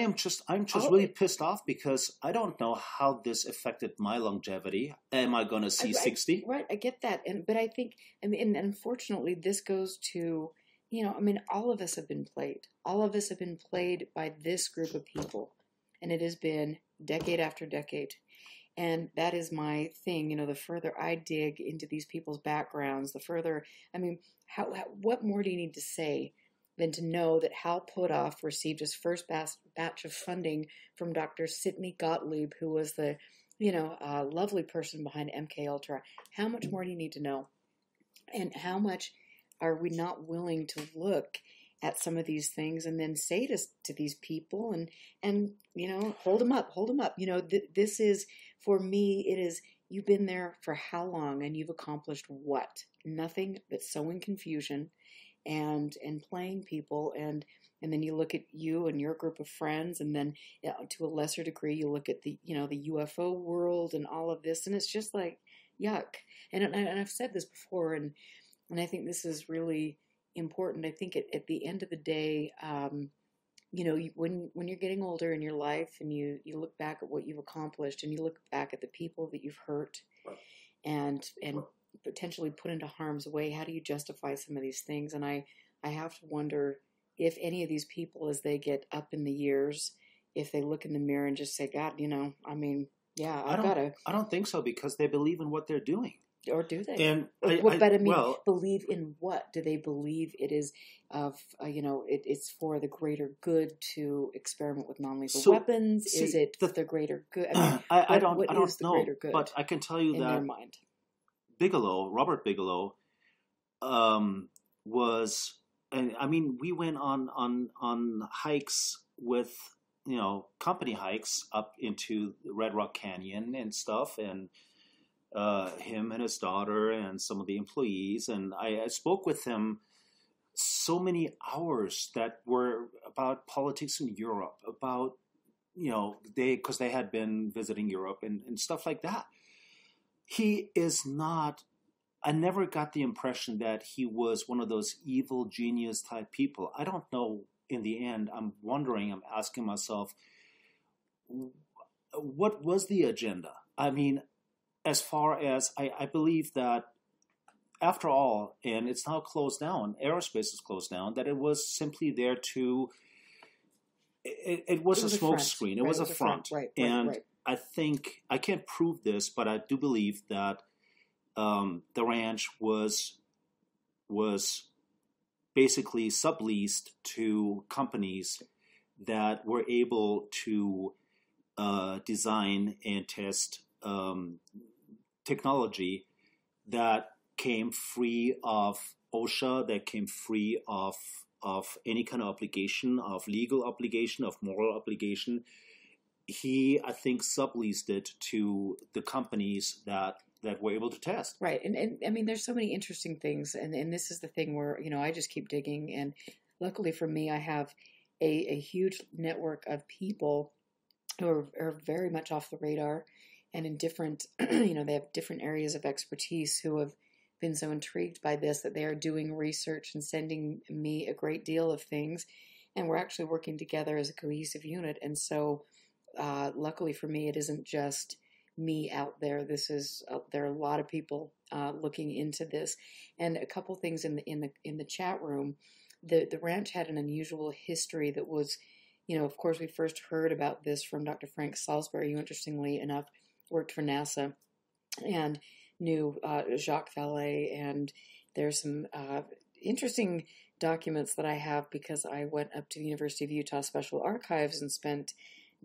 I'm just really pissed off because I don't know how this affected my longevity. Am I going to see 60? Right. I get that. But I think, and unfortunately, this goes to, all of us have been played. All of us have been played by this group of people. And it has been decade after decade. And that is my thing. The further I dig into these people's backgrounds, the further, what more do you need to say than to know that Hal Putoff received his first batch of funding from Dr. Sidney Gottlieb, who was the, lovely person behind MK Ultra. How much more do you need to know? And how much are we not willing to look at some of these things and then say to these people and hold them up. This is, for me, it is, you've been there for how long and you've accomplished what? Nothing but sowing confusion and playing people. And And then you look at you and your group of friends, and then to a lesser degree, you look at the UFO world and all of this, and it's just like yuck. And I've said this before, and I think this is really important. I think at the end of the day, when you're getting older in your life, and you look back at what you've accomplished, and you look back at the people that you've hurt, and potentially put into harm's way, how do you justify some of these things? And I have to wonder if any of these people, as they get up in the years, if they look in the mirror and just say, God, I don't think so, because they believe in what they're doing. Or do they? And believe in what? Do they believe it is it's for the greater good to experiment with non-lethal weapons? Is it the greater good? I don't know, good but I can tell you in that their mind? Robert Bigelow, was, and I mean, we went on hikes with, company hikes up into Red Rock Canyon and stuff, and him and his daughter and some of the employees, and I spoke with him so many hours that were about politics in Europe, about, because they had been visiting Europe and stuff like that. He is not, I never got the impression that he was one of those evil genius type people. I don't know, in the end, I'm asking myself, what was the agenda? I mean, as far as, I believe that after all, and it's now closed down, aerospace is closed down, that it was simply there to, it was a smoke screen. It was a front. Right. I think, I can't prove this, but I do believe that the ranch was basically subleased to companies that were able to design and test technology that came free of OSHA, that came free of any kind of obligation, of legal obligation, of moral obligation. He, I think, subleased it to the companies that were able to test. Right. And I mean, there's so many interesting things. And this is the thing where, I just keep digging. And luckily for me, I have a huge network of people who are very much off the radar and in different, they have different areas of expertise, who have been so intrigued by this that they are doing research and sending me a great deal of things. And we're actually working together as a cohesive unit. And so, luckily for me, it isn't just me out there. There are a lot of people looking into this, and a couple things in the chat room. The ranch had an unusual history that was, of course, we first heard about this from Dr. Frank Salisbury, who, interestingly enough, worked for NASA and knew Jacques Vallée. And there's some interesting documents that I have, because I went up to the University of Utah Special Archives and spent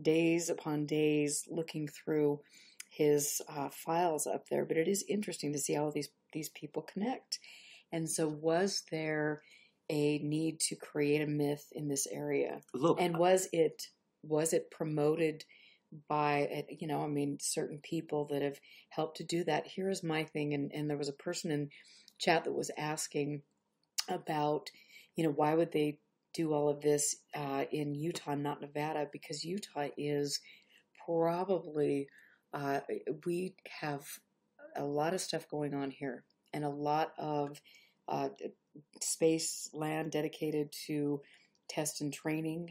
days upon days looking through his files up there. But it is interesting to see how these people connect. And so, was there a need to create a myth in this area? Look, and was it promoted by certain people that have helped to do that? Here is my thing, and there was a person in chat that was asking about, why would they do all of this in Utah, not Nevada? Because Utah is probably, we have a lot of stuff going on here, and a lot of space land dedicated to test and training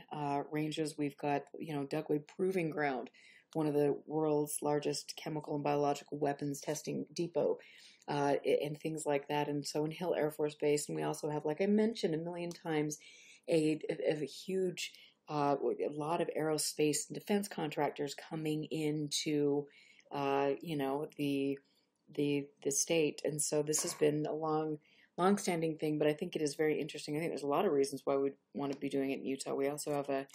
ranges. We've got, Dugway Proving Ground, one of the world's largest chemical and biological weapons testing depot, and things like that. And so in Hill Air Force Base, and we also have, like I mentioned a million times, a huge, a lot of aerospace and defense contractors coming into, the state. And so this has been a long-standing thing, but I think it is very interesting. I think there's a lot of reasons why we'd want to be doing it in Utah. We also have a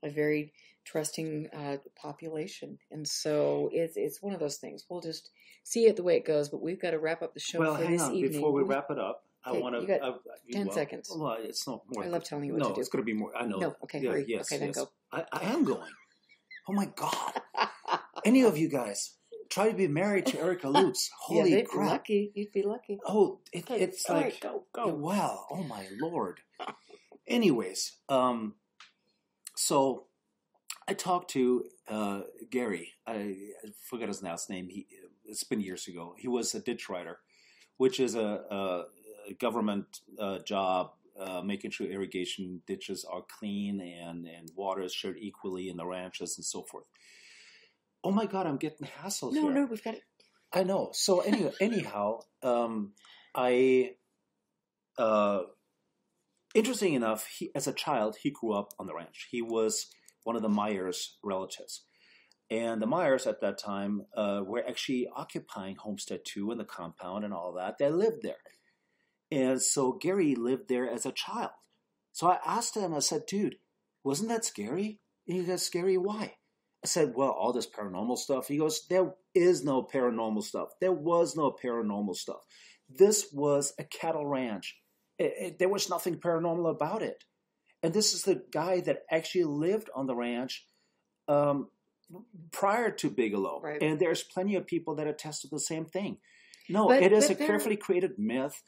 very trusting population, and so it's one of those things. We'll just see it the way it goes, but we've got to wrap up the show for this evening. Before we wrap it up, I want to... You got 10 seconds. Well, it's not more... I love telling you what to do. No, it's going to be more... I know. No, okay, hurry. Yes, okay, then go. I am going. Oh, my God. Any of you guys... Try to be married to Erica Lutz. Holy crap. Lucky. You'd be lucky. Oh, it's all like, right, go. wow. Oh, my Lord. Anyways, so I talked to Gary. I forgot his last name. It's been years ago. He was a ditch rider, which is a government job, making sure irrigation ditches are clean and water is shared equally in the ranches and so forth. Oh my God, I'm getting hassled here. No, we've got it. I know. So anyhow, interesting enough, as a child, he grew up on the ranch. He was one of the Myers relatives. And the Myers at that time were actually occupying Homestead 2 and the compound and all that. They lived there. And so Gary lived there as a child. So I asked him, I said, dude, wasn't that scary? And he goes, scary, why? I said, well, all this paranormal stuff. He goes, there is no paranormal stuff. There was no paranormal stuff. This was a cattle ranch. There was nothing paranormal about it. And this is the guy that actually lived on the ranch prior to Bigelow. Right. And there's plenty of people that attest to the same thing. No, it is a carefully created myth.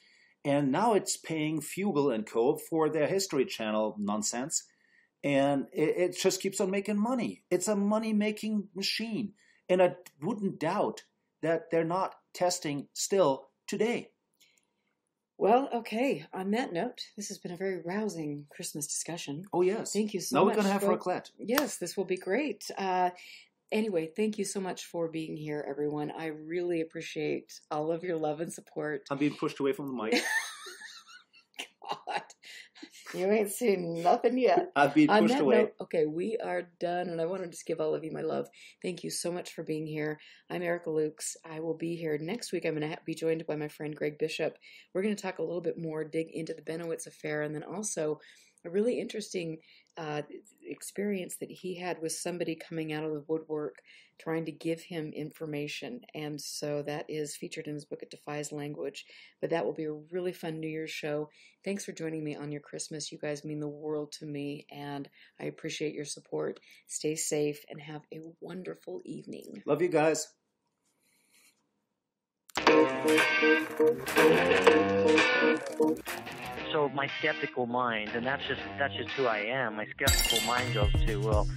And now it's paying Fugle and Co. for their History Channel nonsense. And it just keeps on making money. It's a money-making machine. And I wouldn't doubt that they're not testing still today. Well, okay. On that note, this has been a very rousing Christmas discussion. Oh, yes. Thank you so much. Now much. we're going to have raclette. Yes, this will be great. Anyway, thank you so much for being here, everyone. I really appreciate all of your love and support. I'm being pushed away from the mic. God, you ain't seen nothing yet. I've been pushed away. Note, okay, we are done, and I want to just give all of you my love. Thank you so much for being here. I'm Erica Lukes. I will be here next week. I'm going to be joined by my friend Greg Bishop. We're going to talk a little bit more, dig into the Benowitz affair, and then also a really interesting experience that he had with somebody coming out of the woodwork trying to give him information. And so that is featured in his book, It Defies Language. But that will be a really fun New Year's show. Thanks for joining me on your Christmas. You guys mean the world to me, and I appreciate your support. Stay safe and have a wonderful evening. Love you guys. So my skeptical mind, and that's just who I am. My skeptical mind goes to, well,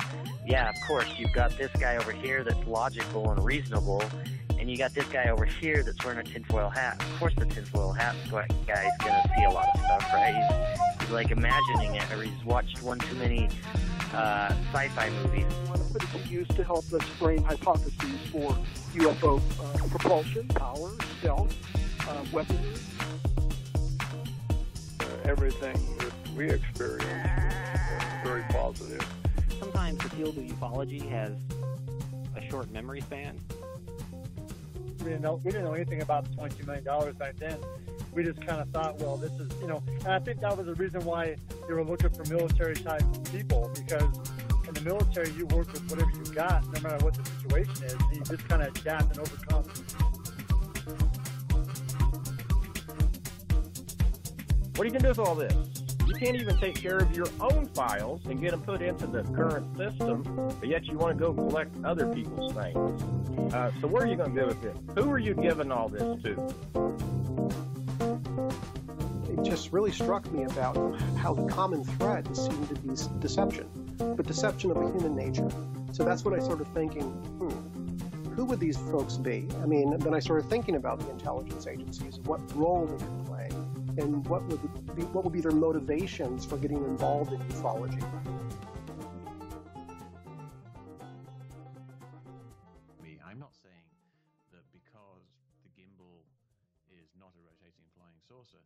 yeah, of course, you've got this guy over here that's logical and reasonable, and you got this guy over here that's wearing a tinfoil hat. Of course, the tinfoil hat guy's gonna see a lot of stuff, right? He's like imagining it, or he's watched one too many sci-fi movies. But it's used to help us frame hypotheses for UFO propulsion, power, stealth, weaponry. Everything that we experience is very positive. Sometimes the field of ufology has a short memory span. We didn't know anything about the $22 million back then. We just kind of thought, well, this is, and I think that was the reason why they were looking for military-type people, because in the military, you work with whatever you got, no matter what the situation is, and you just kind of adapt and overcome. What are you going to do with all this? You can't even take care of your own files and get them put into the current system, but yet you want to go collect other people's things. So what are you going to do with it? Who are you giving all this to? It just really struck me about how the common thread seemed to be deception, but deception of human nature. So that's what I started thinking, who would these folks be? I mean, then I started thinking about the intelligence agencies, what role they could play, and what would be their motivations for getting involved in ufology. I'm not saying that because the gimbal is not a rotating flying saucer